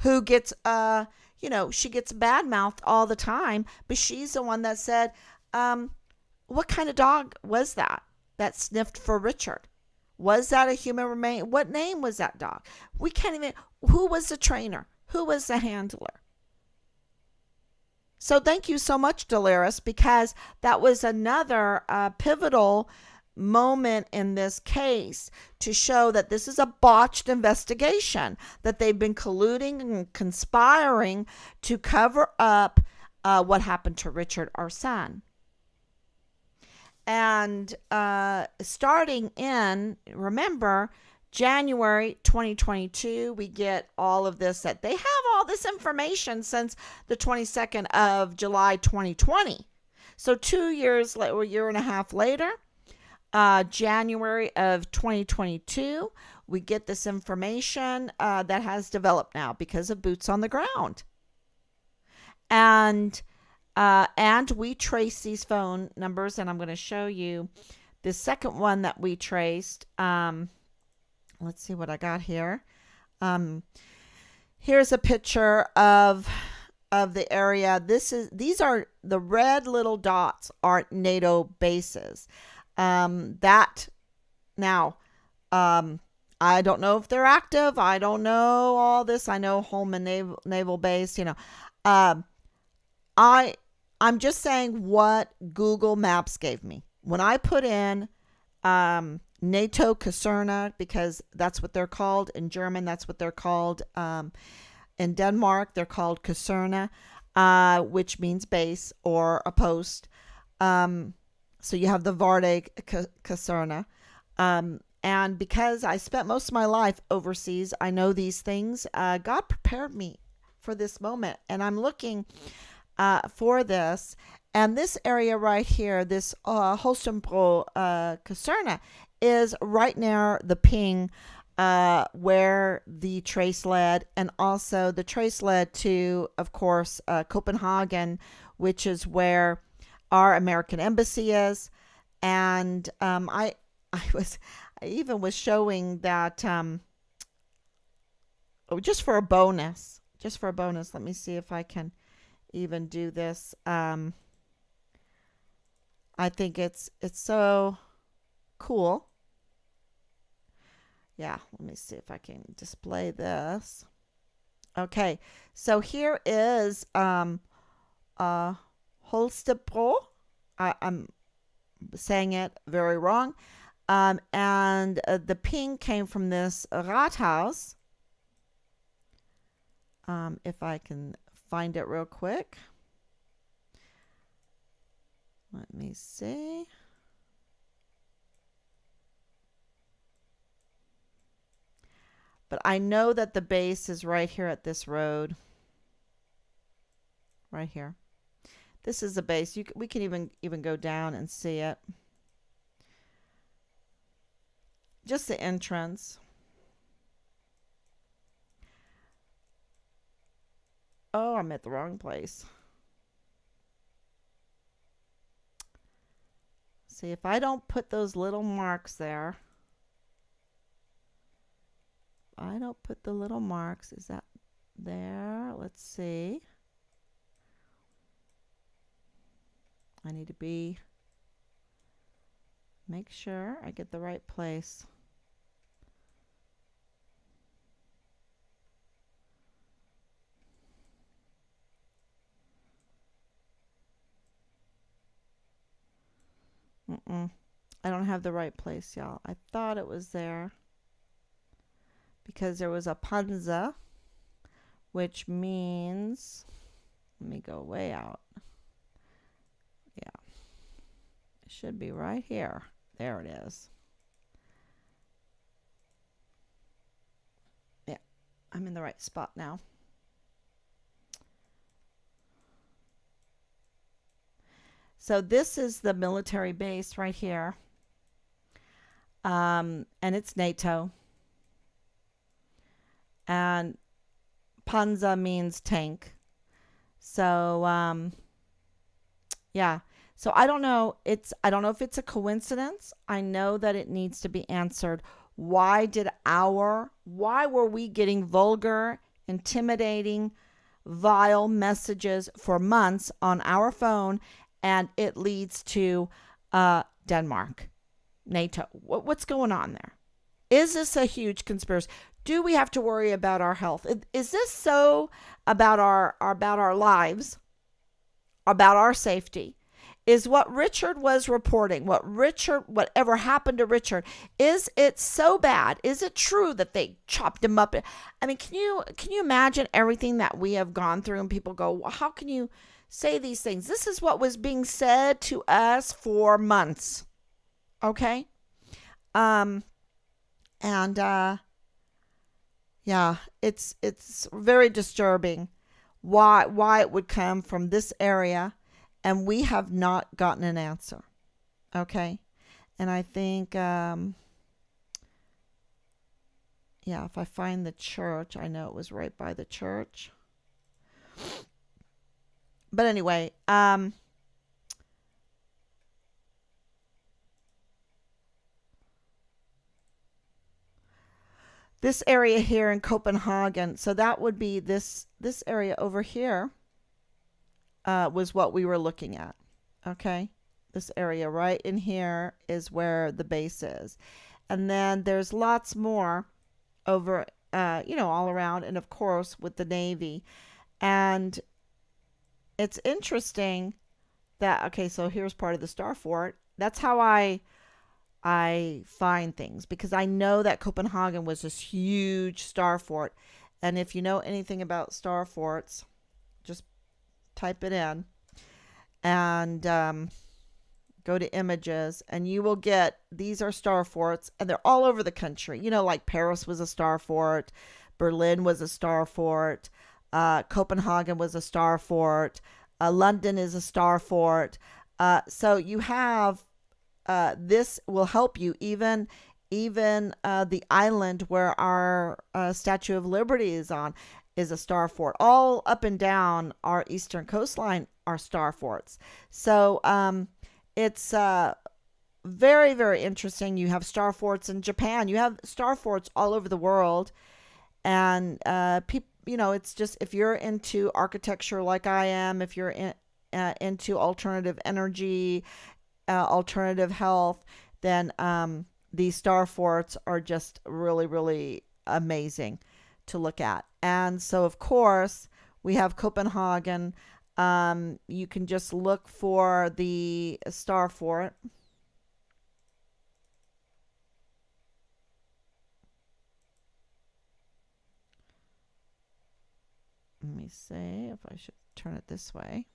who gets, she gets badmouthed all the time, but she's the one that said, what kind of dog was that sniffed for Richard? Was that a human remain? What name was that dog? We can't even... Who was the trainer? Who was the handler? So thank you so much, Delirious, because that was another pivotal moment in this case to show that this is a botched investigation, that they've been colluding and conspiring to cover up what happened to Richard, our son. And starting in, remember, January 2022, we get all of this, that they have all this information since the 22nd of July 2020. So 2 years later, or a year and a half later, January of 2022, we get this information that has developed now because of boots on the ground. And we trace these phone numbers, and I'm going to show you the second one that we traced. Let's see what I got here. Here's a picture of the area. These are the red little dots are NATO bases. That now, I don't know if they're active. I don't know all this. I know Holman Naval Base. I'm just saying what Google Maps gave me when I put in NATO Kaserne, because that's what they're called in German. That's what they're called in Denmark. They're called Kaserne, which means base or a post. So you have the Varde Kaserne. And because I spent most of my life overseas, I know these things. God prepared me for this moment. And I'm looking for this. And this area right here, this Holstenbro Kaserne, is right near the ping where the trace led. And also the trace led to, of course, Copenhagen, which is where our American embassy is. And I even was showing that just for a bonus, let me see if I can even do this. I think it's so cool. Yeah, let me see if I can display this. Okay, so here is Holstebro. I'm saying it very wrong. And the ping came from this Rathaus. If I can find it real quick. Let me see. But I know that the base is right here at this road. Right here. This is the base. We can even go down and see it. Just the entrance. Oh, I'm at the wrong place. See, if I don't put those little marks there. I don't put the little marks. Is that there? Let's see. I need to make sure I get the right place. I don't have the right place, y'all. I thought it was there because there was a panza, which means, let me go way out. Yeah, it should be right here. There it is. Yeah, I'm in the right spot now. So this is the military base right here. And it's NATO. And Panzer means tank. So, yeah. So I don't know. I don't know if it's a coincidence. I know that it needs to be answered. Why were we getting vulgar, intimidating, vile messages for months on our phone, and it leads to Denmark, NATO? What's going on there? Is this a huge conspiracy? Do we have to worry about our health? Is this so about our lives, about our safety? is what Richard was reporting, whatever happened to Richard, is it so bad? Is it true that they chopped him up? I mean, can you imagine everything that we have gone through and people go, well, how can you say these things? This is what was being said to us for months. Okay? Um and yeah, it's very disturbing why it would come from this area, and we have not gotten an answer. Okay? And I think yeah, if I find the church, I know it was right by the church. But anyway, this area here in Copenhagen, so that would be this area over here, was what we were looking at. Okay, this area right in here is where the base is, and then there's lots more over, all around, and of course with the Navy. And it's interesting that, okay, so here's part of the star fort. That's how I find things, because I know that Copenhagen was this huge star fort. And if you know anything about star forts, just type it in and go to images, and you will get, these are star forts, and they're all over the country. Like Paris was a star fort, Berlin was a star fort, Copenhagen was a star fort, London is a star fort. So you have, this will help you, even the island where our Statue of Liberty is on is a star fort. All up and down our eastern coastline are star forts. So it's very, very interesting. You have star forts in Japan. You have star forts all over the world. And people, it's just, if you're into architecture like I am, if you're into alternative energy, alternative health, then these star forts are just really, really amazing to look at. And so, of course, we have Copenhagen. You can just look for the star fort. Let me see if I should turn it this way.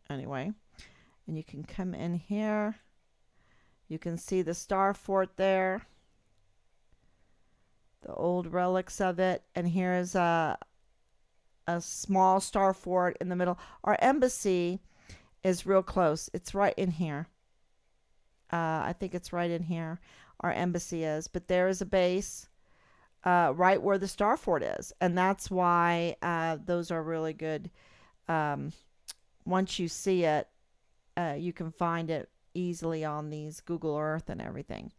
Anyway, and you can come in here. You can see the star fort there, the old relics of it. And here's a small star fort in the middle. Our embassy is real close. It's right in here. I think it's right in here. Our embassy is. But there is a base right where the star fort is. And that's why those are really good. Once you see it, you can find it easily on these Google Earth and everything.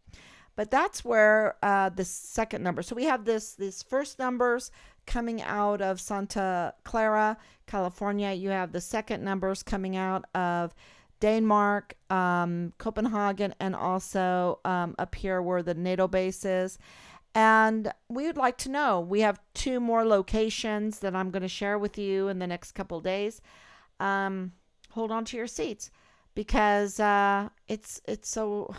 But that's where the second number. So we have these first numbers coming out of Santa Clara, California. You have the second numbers coming out of Denmark, Copenhagen, and also up here where the NATO base is. And we would like to know. We have 2 more locations that I'm going to share with you in the next couple of days. Hold on to your seats, because it's so.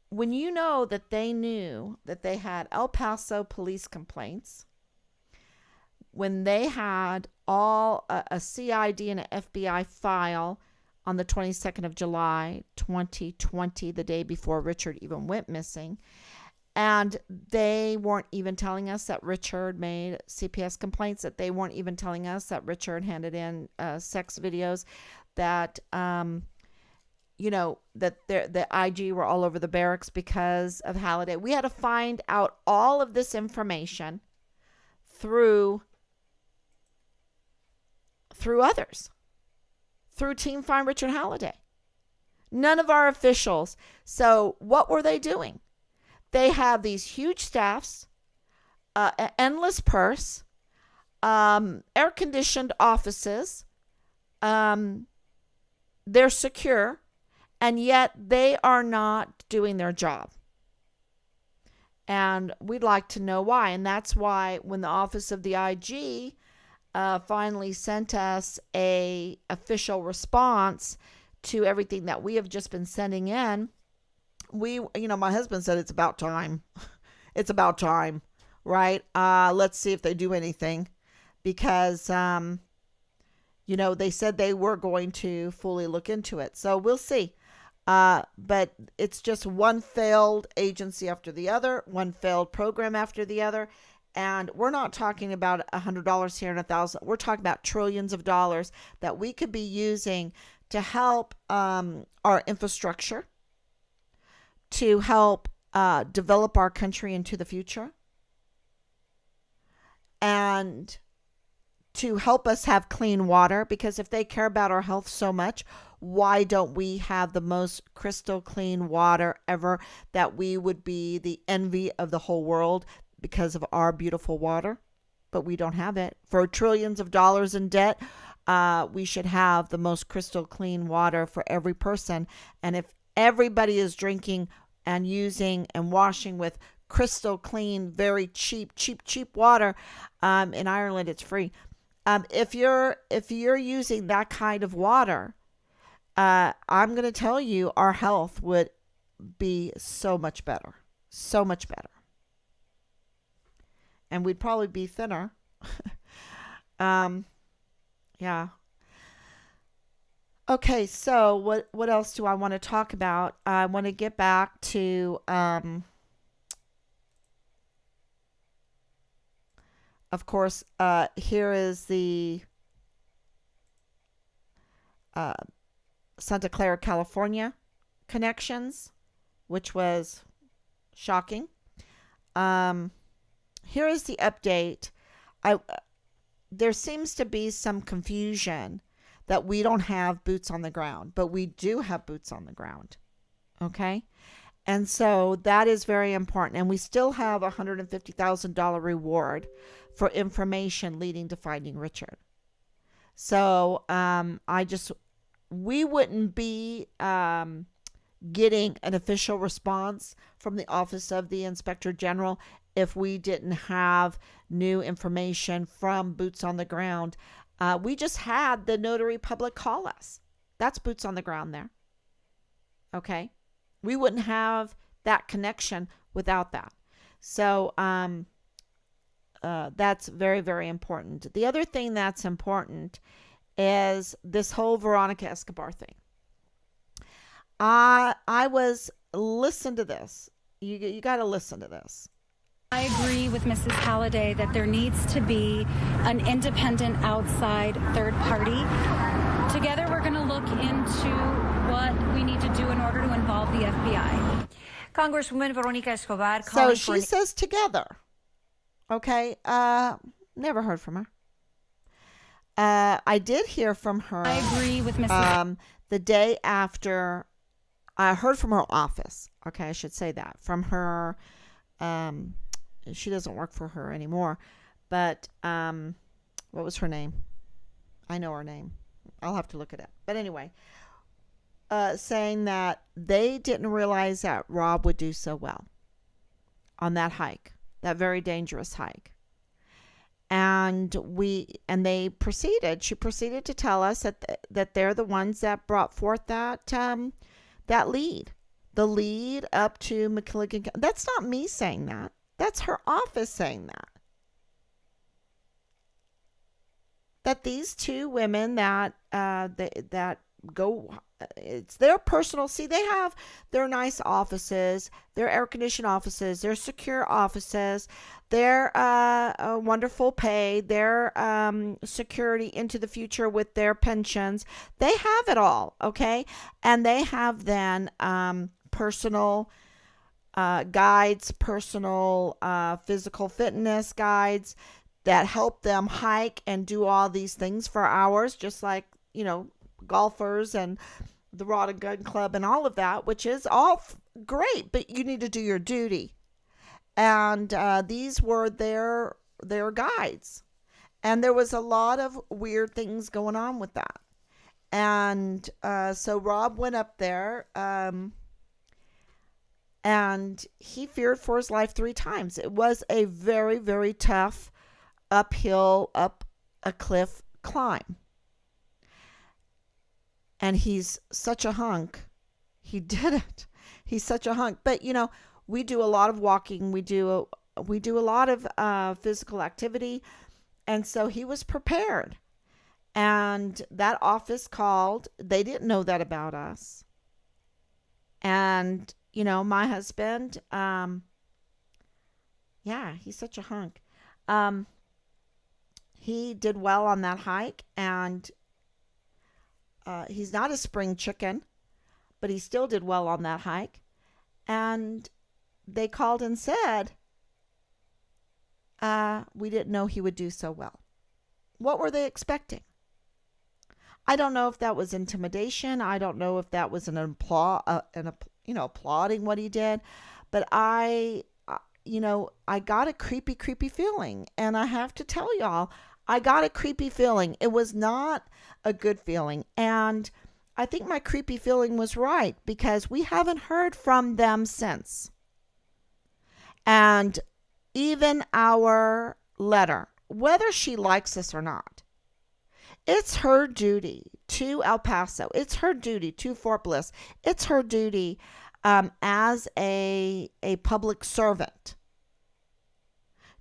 When you know that they knew that they had El Paso police complaints, when they had all a CID and an FBI file on the 22nd of July, 2020, the day before Richard even went missing, and they weren't even telling us that Richard made CPS complaints, that they weren't even telling us that Richard handed in sex videos, that that the IG were all over the barracks because of Halliday. We had to find out all of this information through others, through Team Find Richard Halliday. None of our officials. So what were they doing? They have these huge staffs, an endless purse, air-conditioned offices. They're secure, and yet they are not doing their job. And we'd like to know why. And that's why when the Office of the IG finally sent us a official response to everything that we have just been sending in, my husband said it's about time. It's about time, right? Let's see if they do anything, because they said they were going to fully look into it. So we'll see. But it's just one failed agency after the other, one failed program after the other. And we're not talking about $100 here and 1,000. We're talking about trillions of dollars that we could be using to help our infrastructure, to help develop our country into the future, and to help us have clean water. Because if they care about our health so much, why don't we have the most crystal clean water ever, that we would be the envy of the whole world because of our beautiful water? But we don't have it. For trillions of dollars in debt, we should have the most crystal clean water for every person. And if everybody is drinking and using and washing with crystal clean, very cheap water, in Ireland it's free. If you're using that kind of water, I'm going to tell you, our health would be so much better. So much better. And we'd probably be thinner. Yeah. Okay, so what else do I want to talk about? I want to get back to, of course, here is the Santa Clara, California connections, which was shocking. Here is the update. There seems to be some confusion that we don't have boots on the ground, but we do have boots on the ground. Okay? And so that is very important. And we still have a $150,000 reward for information leading to finding Richard. So we wouldn't be getting an official response from the Office of the Inspector General if we didn't have new information from boots on the ground. We just had the notary public call us. That's boots on the ground there. Okay? We wouldn't have that connection without that. So that's very, very important. The other thing that's important is this whole Veronica Escobar thing. Listen to this. You got to listen to this. I agree with Mrs. Halliday that there needs to be an independent outside third party. Together we're going to look into what we need to do in order to involve the FBI. Congresswoman Veronica Escobar. So she says together. Okay. Never heard from her. I did hear from her. I agree with Mrs. The day after, I heard from her office. Okay, I should say that. From her, she doesn't work for her anymore. But what was her name? I know her name. I'll have to look it up. But anyway, saying that they didn't realize that Rob would do so well on that hike, that very dangerous hike. And she proceeded to tell us that they're the ones that brought forth that lead, the lead up to McKilligan. That's not me saying that. That's her office saying that. That these two women that go, it's their personal. See, they have their nice offices, their air-conditioned offices, their secure offices, their wonderful pay, their security into the future with their pensions. They have it all, okay? And they have then personal guides, personal physical fitness guides that help them hike and do all these things for hours, just like, golfers and the Rod and Gun Club and all of that, which is all great, but you need to do your duty. And these were their guides. And there was a lot of weird things going on with that. And so Rob went up there. And he feared for his life 3 times. It was a very, very tough uphill, up a cliff climb. And he's such a hunk. He did it. He's such a hunk. But, we do a lot of walking. We do a lot of physical activity. And so he was prepared. And that office called. They didn't know that about us. And, my husband, he's such a hunk. He did well on that hike, and he's not a spring chicken, but he still did well on that hike. And they called and said, we didn't know he would do so well. What were they expecting? I don't know if that was intimidation. I don't know if that was applauding what he did. But I got a creepy, creepy feeling. And I have to tell y'all, I got a creepy feeling. It was not a good feeling. And I think my creepy feeling was right, because we haven't heard from them since. And even our letter, whether she likes us or not, it's her duty to El Paso. It's her duty to Fort Bliss. It's her duty as a public servant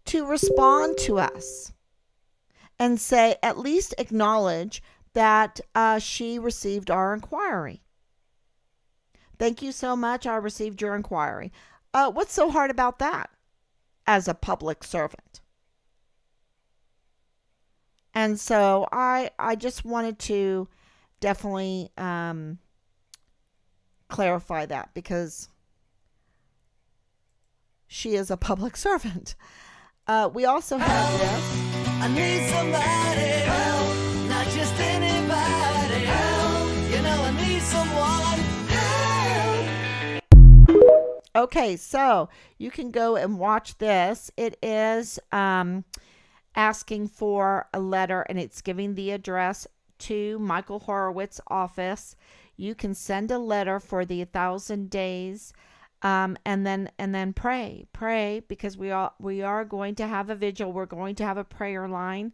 to respond to us and say, at least acknowledge that she received our inquiry. Thank you so much. I received your inquiry. What's so hard about that as a public servant? And so I just wanted to definitely clarify that, because she is a public servant. We also have this. I need somebody help, not just anybody help. I need someone help. Okay, so you can go and watch this. It is asking for a letter, and it's giving the address to Michael Horowitz's office. You can send a letter for the 1,000 days. And then pray, because we are going to have a vigil. We're going to have a prayer line,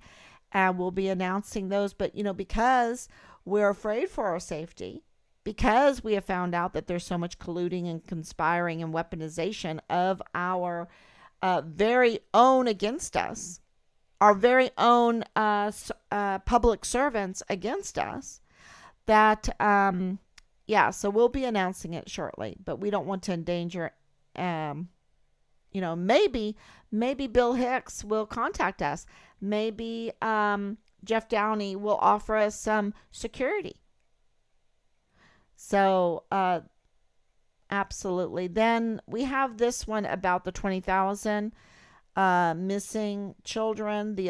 and we'll be announcing those. But, because we're afraid for our safety, because we have found out that there's so much colluding and conspiring and weaponization of our very own against us, our very own public servants against us, that so we'll be announcing it shortly, but we don't want to endanger, maybe Bill Hicks will contact us. Maybe Jeff Downey will offer us some security. So, absolutely. Then we have this one about the 20,000 missing children, the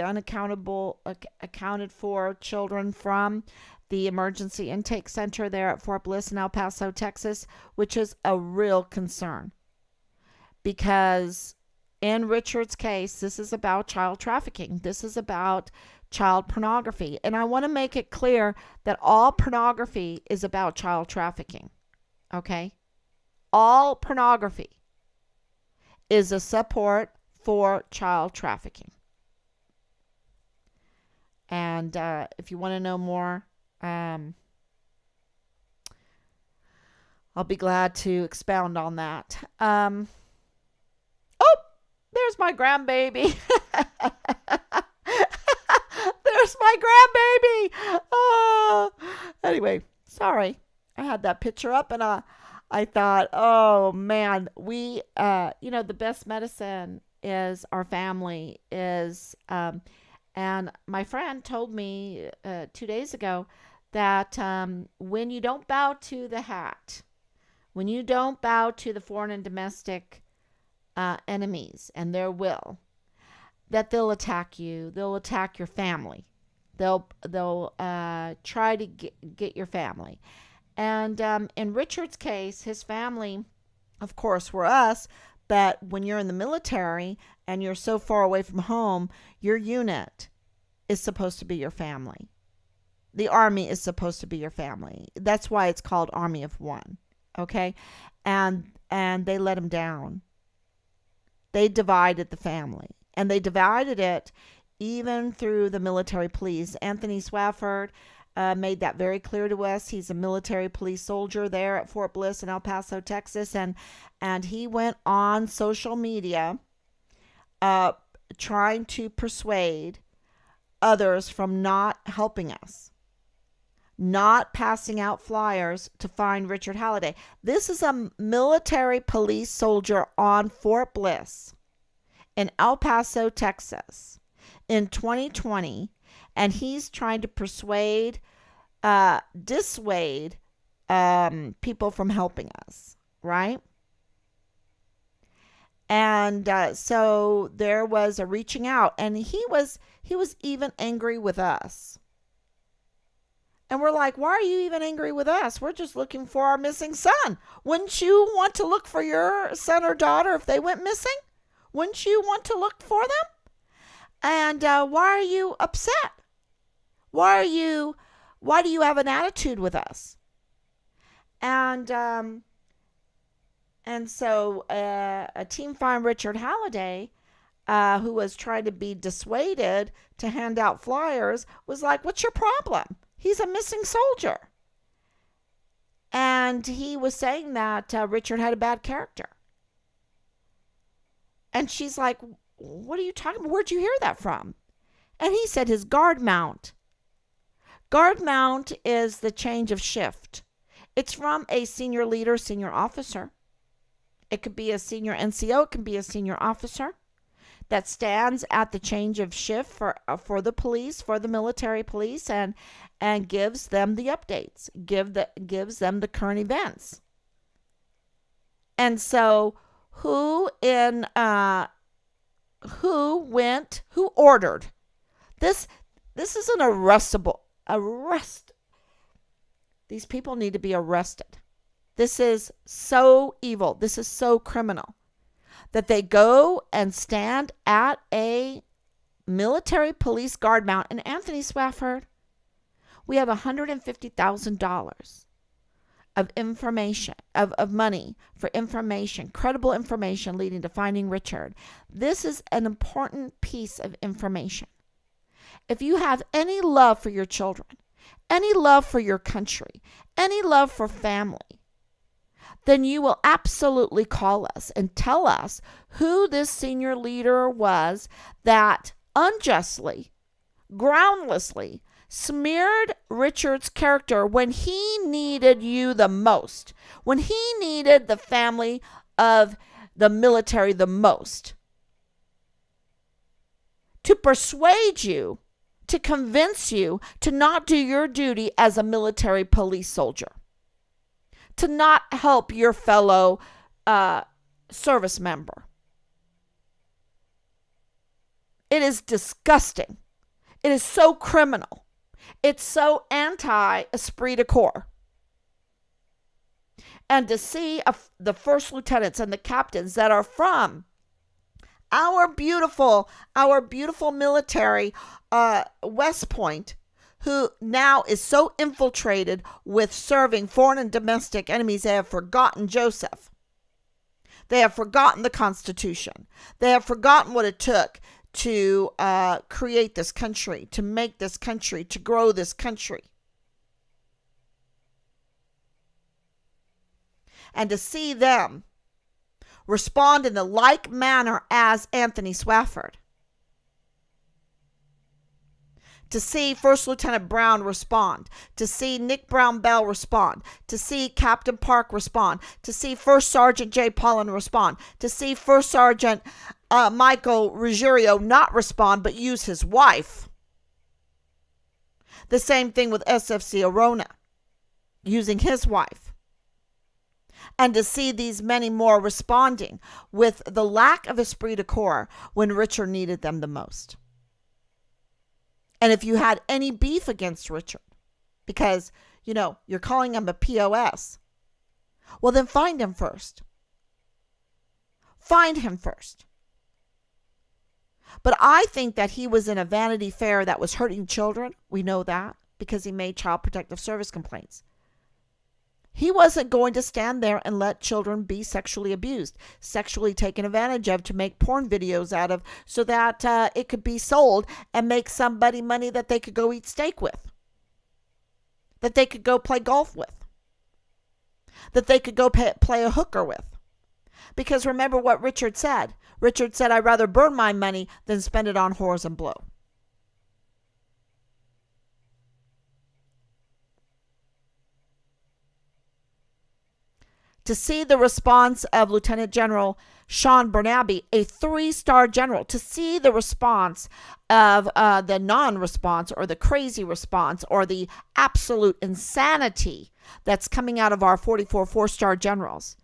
accounted for children from the emergency intake center there at Fort Bliss in El Paso, Texas, which is a real concern, because in Richard's case, this is about child trafficking. This is about child pornography. And I want to make it clear that all pornography is about child trafficking. Okay? All pornography is a support for child trafficking. And if you want to know more, I'll be glad to expound on that. Oh, there's my grandbaby. There's my grandbaby. Oh, anyway, sorry. I had that picture up, and I thought, oh man, we, the best medicine is our family, and my friend told me 2 days ago that when you don't bow to the hat, when you don't bow to the foreign and domestic enemies and their will, that they'll attack you. They'll attack your family. They'll try to get your family. And in Richard's case, his family, of course, were us. But when you're in the military and you're so far away from home, your unit is supposed to be your family. The Army is supposed to be your family. That's why it's called Army of One. Okay? and they let him down. They divided the family, and they divided it even through the military police. Anthony Swafford made that very clear to us. He's a military police soldier there at Fort Bliss in El Paso, Texas, and he went on social media trying to persuade others from not helping us, not passing out flyers to find Richard Halliday. This is a military police soldier on Fort Bliss in El Paso, Texas in 2020, and he's trying to dissuade people from helping us, right? And so there was a reaching out, and he was even angry with us. And we're like, why are you even angry with us? We're just looking for our missing son. Wouldn't you want to look for your son or daughter if they went missing? Wouldn't you want to look for them? And why are you upset? Why do you have an attitude with us? And so a team find Richard Halliday, who was trying to be dissuaded to hand out flyers, was like, what's your problem? He's a missing soldier. And he was saying that Richard had a bad character. And she's like, what are you talking about? Where'd you hear that from? And he said his guard mount. Guard mount is the change of shift. It's from a senior leader, senior officer. It could be a senior NCO. It can be a senior officer that stands at the change of shift for the police, for the military police, and gives them the updates, gives them the current events. And so who ordered this? This is an arrest. These people need to be arrested. This is so evil. This is so criminal that they go and stand at a military police guard mount. And Anthony Swafford, we have $150,000 of information, of money for information, credible information leading to finding Richard. This is an important piece of information. If you have any love for your children, any love for your country, any love for family, then you will absolutely call us and tell us who this senior leader was that unjustly, groundlessly smeared Richard's character when he needed you the most, when he needed the family of the military the most, to persuade you, to convince you to not do your duty as a military police soldier, to not help your fellow service member. It is disgusting. It is so criminal. It's so anti-esprit de corps. And to see the first lieutenants and the captains that are from our beautiful military West Point, who now is so infiltrated with serving foreign and domestic enemies, they have forgotten Joseph. They have forgotten the Constitution. They have forgotten what it took to create this country, to make this country, to grow this country. And to see them respond in the like manner as Anthony Swafford. To see First Lieutenant Brown respond, to see Nick Brown Bell respond, to see Captain Park respond, to see First Sergeant Jay Pollan respond, to see First Sergeant Michael Ruggiero not respond but use his wife. The same thing with SFC Arona, using his wife. And to see these many more responding with the lack of esprit de corps when Richard needed them the most. And if you had any beef against Richard, because, you're calling him a POS, well, then find him first. Find him first. But I think that he was in a Vanity Fair that was hurting children. We know that because he made child protective service complaints. He wasn't going to stand there and let children be sexually abused, sexually taken advantage of, to make porn videos out of, so that it could be sold and make somebody money that they could go eat steak with, that they could go play golf with, that they could go play a hooker with. Because remember what Richard said. Richard said, I'd rather burn my money than spend it on whores and blow. To see the response of Lieutenant General Sean Bernabe, a 3-star general, to see the response of the non-response or the crazy response or the absolute insanity that's coming out of our 44 4-star generals,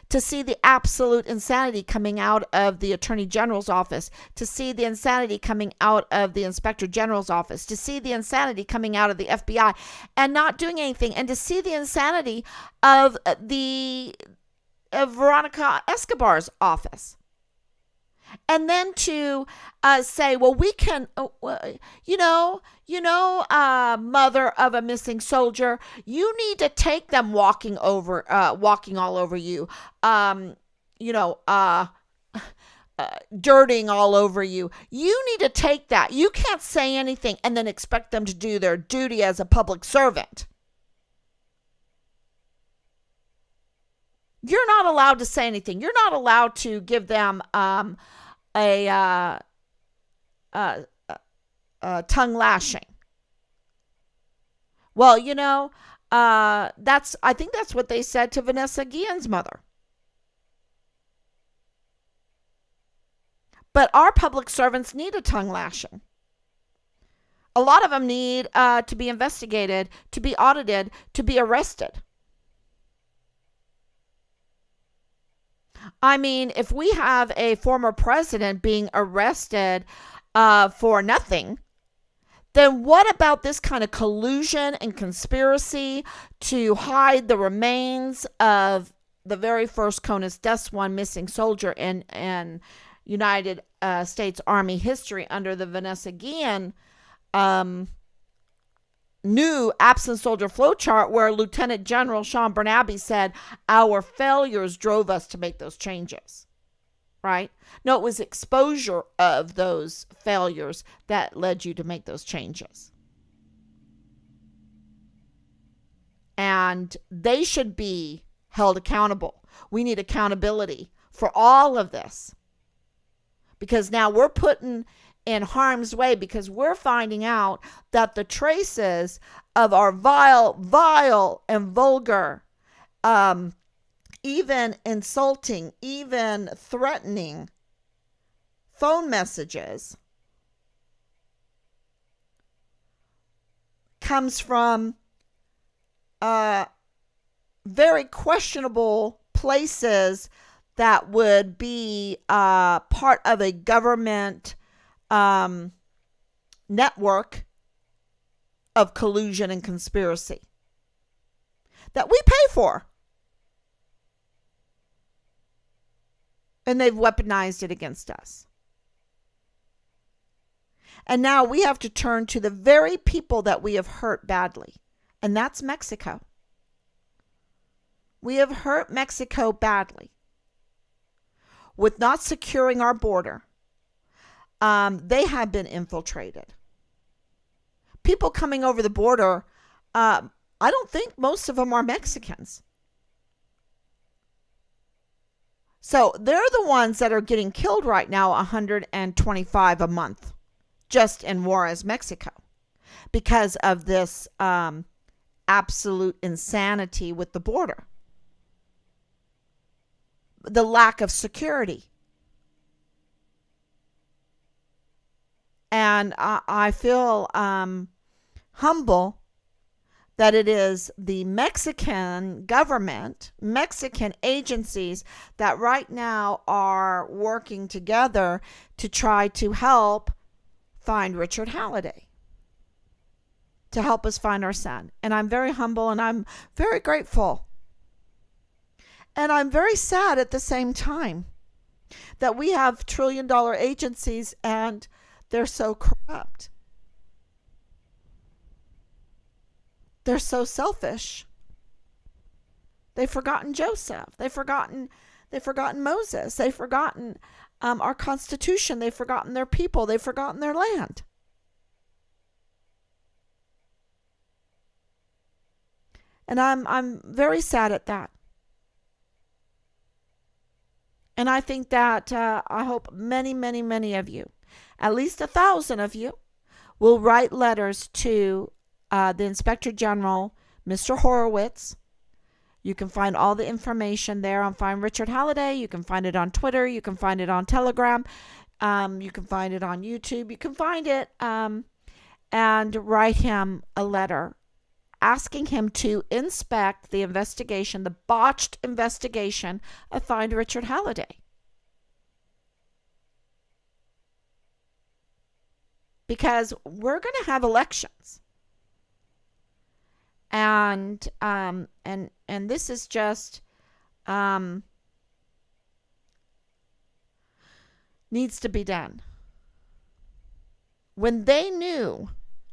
to see the absolute insanity coming out of the Attorney General's office, to see the insanity coming out of the Inspector General's office, to see the insanity coming out of the FBI and not doing anything, and to see the insanity of Veronica Escobar's office. And then to say, well, we can, mother of a missing soldier, you need to take them walking all over you, dirting all over you. You need to take that. You can't say anything and then expect them to do their duty as a public servant. You're not allowed to say anything. You're not allowed to give them a tongue lashing. Well, I think that's what they said to Vanessa Guillen's mother. But our public servants need a tongue lashing. A lot of them need to be investigated, to be audited, to be arrested. I mean, if we have a former president being arrested for nothing, then what about this kind of collusion and conspiracy to hide the remains of the very first CONUS Deaths One missing soldier in United States Army history under the Vanessa Guillen new absent soldier flowchart, where Lieutenant General Sean Bernabe said our failures drove us to make those changes, right? No, it was exposure of those failures that led you to make those changes. And they should be held accountable. We need accountability for all of this, because now we're putting in harm's way, because we're finding out that the traces of our vile and vulgar, even insulting, even threatening phone messages comes from very questionable places that would be part of a government network of collusion and conspiracy that we pay for. And they've weaponized it against us. And now we have to turn to the very people that we have hurt badly, and that's Mexico. We have hurt Mexico badly with not securing our border. They have been infiltrated. People coming over the border, I don't think most of them are Mexicans. So they're the ones that are getting killed right now, 125 a month, just in Juarez, Mexico, because of this absolute insanity with the border. The lack of security. And I feel humble that it is the Mexican government, Mexican agencies that right now are working together to try to help find Richard Halliday, to help us find our son. And I'm very humble and I'm very grateful. And I'm very sad at the same time that we have $1 trillion agencies and they're so corrupt. They're so selfish. They've forgotten Joseph. They've forgotten Moses. They've forgotten our Constitution. They've forgotten their people. They've forgotten their land. And I'm very sad at that. And I think that I hope many, many, many of you, at least 1,000 of you, will write letters to the Inspector General, Mr. Horowitz. You can find all the information there on Find Richard Halliday. You can find it on Twitter. You can find it on Telegram. You can find it on YouTube. You can find it and write him a letter asking him to inspect the investigation, the botched investigation of Find Richard Halliday. Because we're going to have elections. And this is just needs to be done. When they knew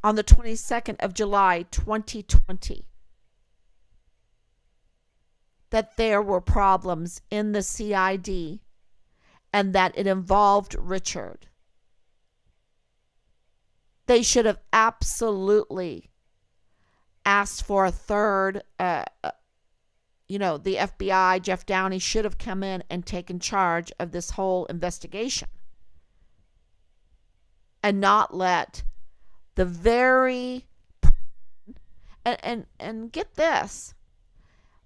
on the 22nd of July, 2020, that there were problems in the CID and that it involved Richard, they should have absolutely asked for a third, the FBI, Jeff Downey, should have come in and taken charge of this whole investigation and not let the very, and get this,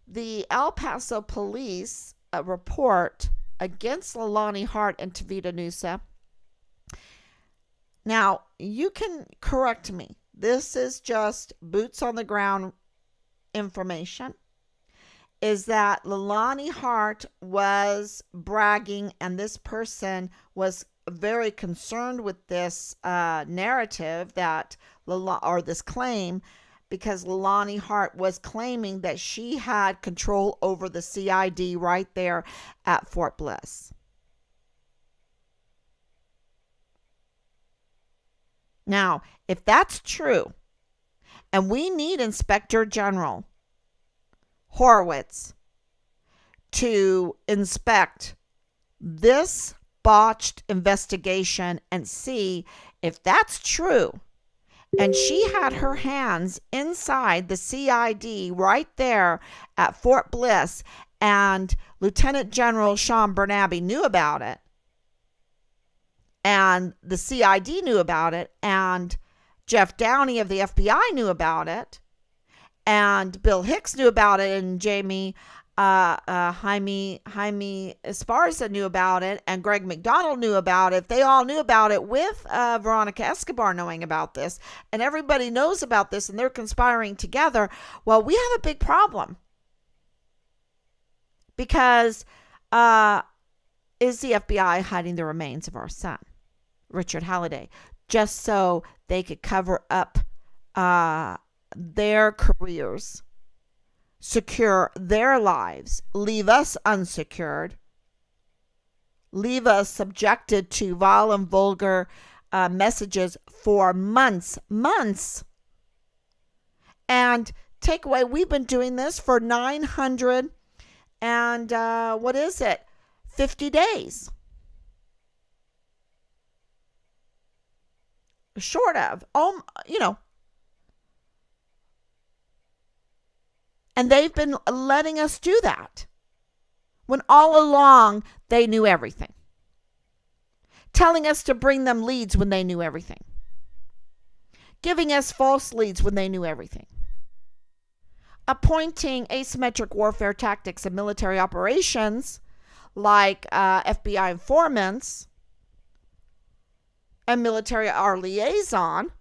the El Paso police report against Leilani Hart and Tavita Nusa. Now, you can correct me. This is just boots on the ground information. Is that Leilani Hart was bragging, and this person was very concerned with this narrative that this claim, because Leilani Hart was claiming that she had control over the CID right there at Fort Bliss. Now, if that's true, and we need Inspector General Horowitz to inspect this botched investigation and see if that's true, and she had her hands inside the CID right there at Fort Bliss, and Lieutenant General Sean Bernabe knew about it, and the CID knew about it, and Jeff Downey of the FBI knew about it, and Bill Hicks knew about it, and Jaime Esparza knew about it, and Greg McDonald knew about it. They all knew about it, with Veronica Escobar knowing about this, and everybody knows about this, and they're conspiring together. Well, we have a big problem, because is the FBI hiding the remains of our son, Richard Halliday, just so they could cover up their careers, secure their lives, leave us unsecured, leave us subjected to vile and vulgar messages for months, and take away, we've been doing this for 900 and 50 days. Short of, and they've been letting us do that when all along they knew everything, telling us to bring them leads when they knew everything, giving us false leads when they knew everything, appointing asymmetric warfare tactics and military operations like FBI informants and military our liaison.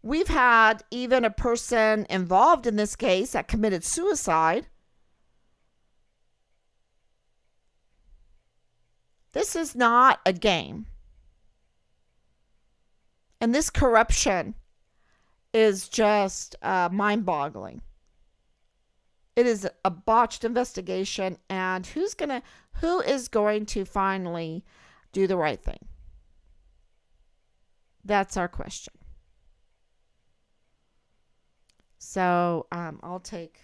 We've had even a person involved in this case that committed suicide. This is not a game. And this corruption is just mind-boggling. It is a botched investigation, and who is going to finally do the right thing? That's our question. So I'll take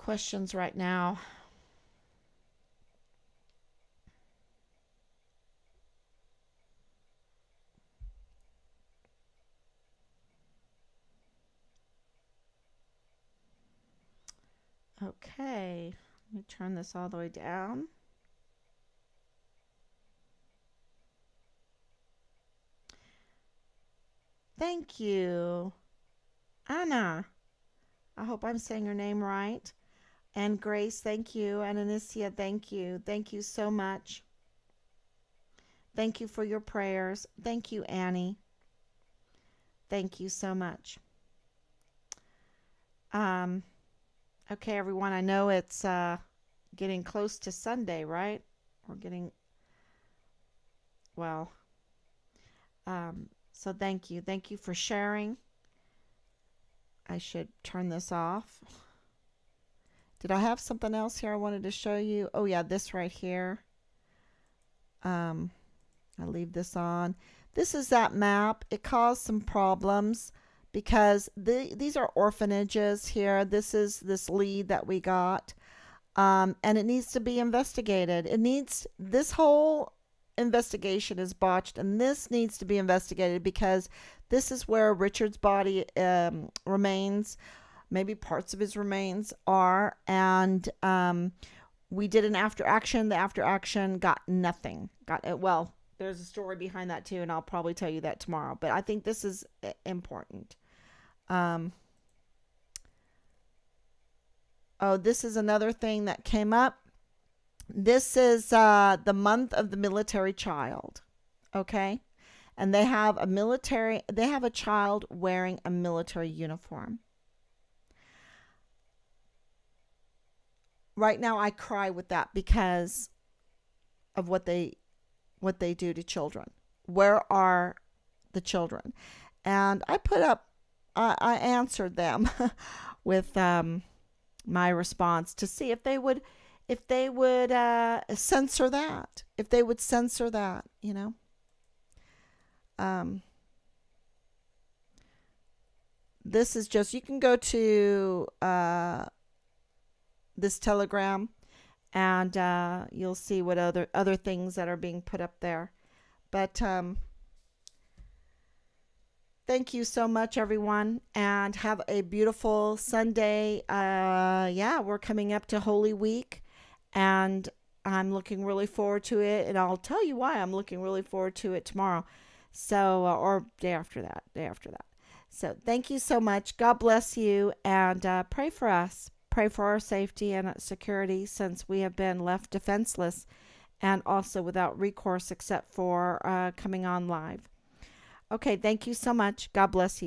questions right now. Okay, let me turn this all the way down. Thank you, Anna. I hope I'm saying your name right. And Grace, thank you. And Anicia, thank you. Thank you so much. Thank you for your prayers. Thank you, Annie. Thank you so much. Um, okay, everyone. I know it's getting close to Sunday, right? We're getting well. So thank you. Thank you for sharing. I should turn this off. Did I have something else here I wanted to show you? Oh yeah, this right here. I'll leave this on. This is that map. It caused some problems because these are orphanages here. This is this lead that we got. And it needs to be investigated. This whole investigation is botched, and this needs to be investigated because this is where Richard's body remains, maybe parts of his remains are, and we did an after action. The after action got nothing. Well, there's a story behind that too, and I'll probably tell you that tomorrow. But I think this is important. Oh, this is another thing that came up. This is the month of the military child. Okay? And they have a child wearing a military uniform. Right now I cry with that because of what they do to children. Where are the children? And I answered them with my response to see if they would censor that. If they would censor that, you know. This is just, you can go to this Telegram, and you'll see what other things that are being put up there. But thank you so much, everyone, and have a beautiful Sunday. Yeah, we're coming up to Holy Week, and I'm looking really forward to it, and I'll tell you why I'm looking really forward to it tomorrow. So, or day after that. So, thank you so much. God bless you, and pray for us. Pray for our safety and security, since we have been left defenseless and also without recourse except for coming on live. Okay, thank you so much. God bless you.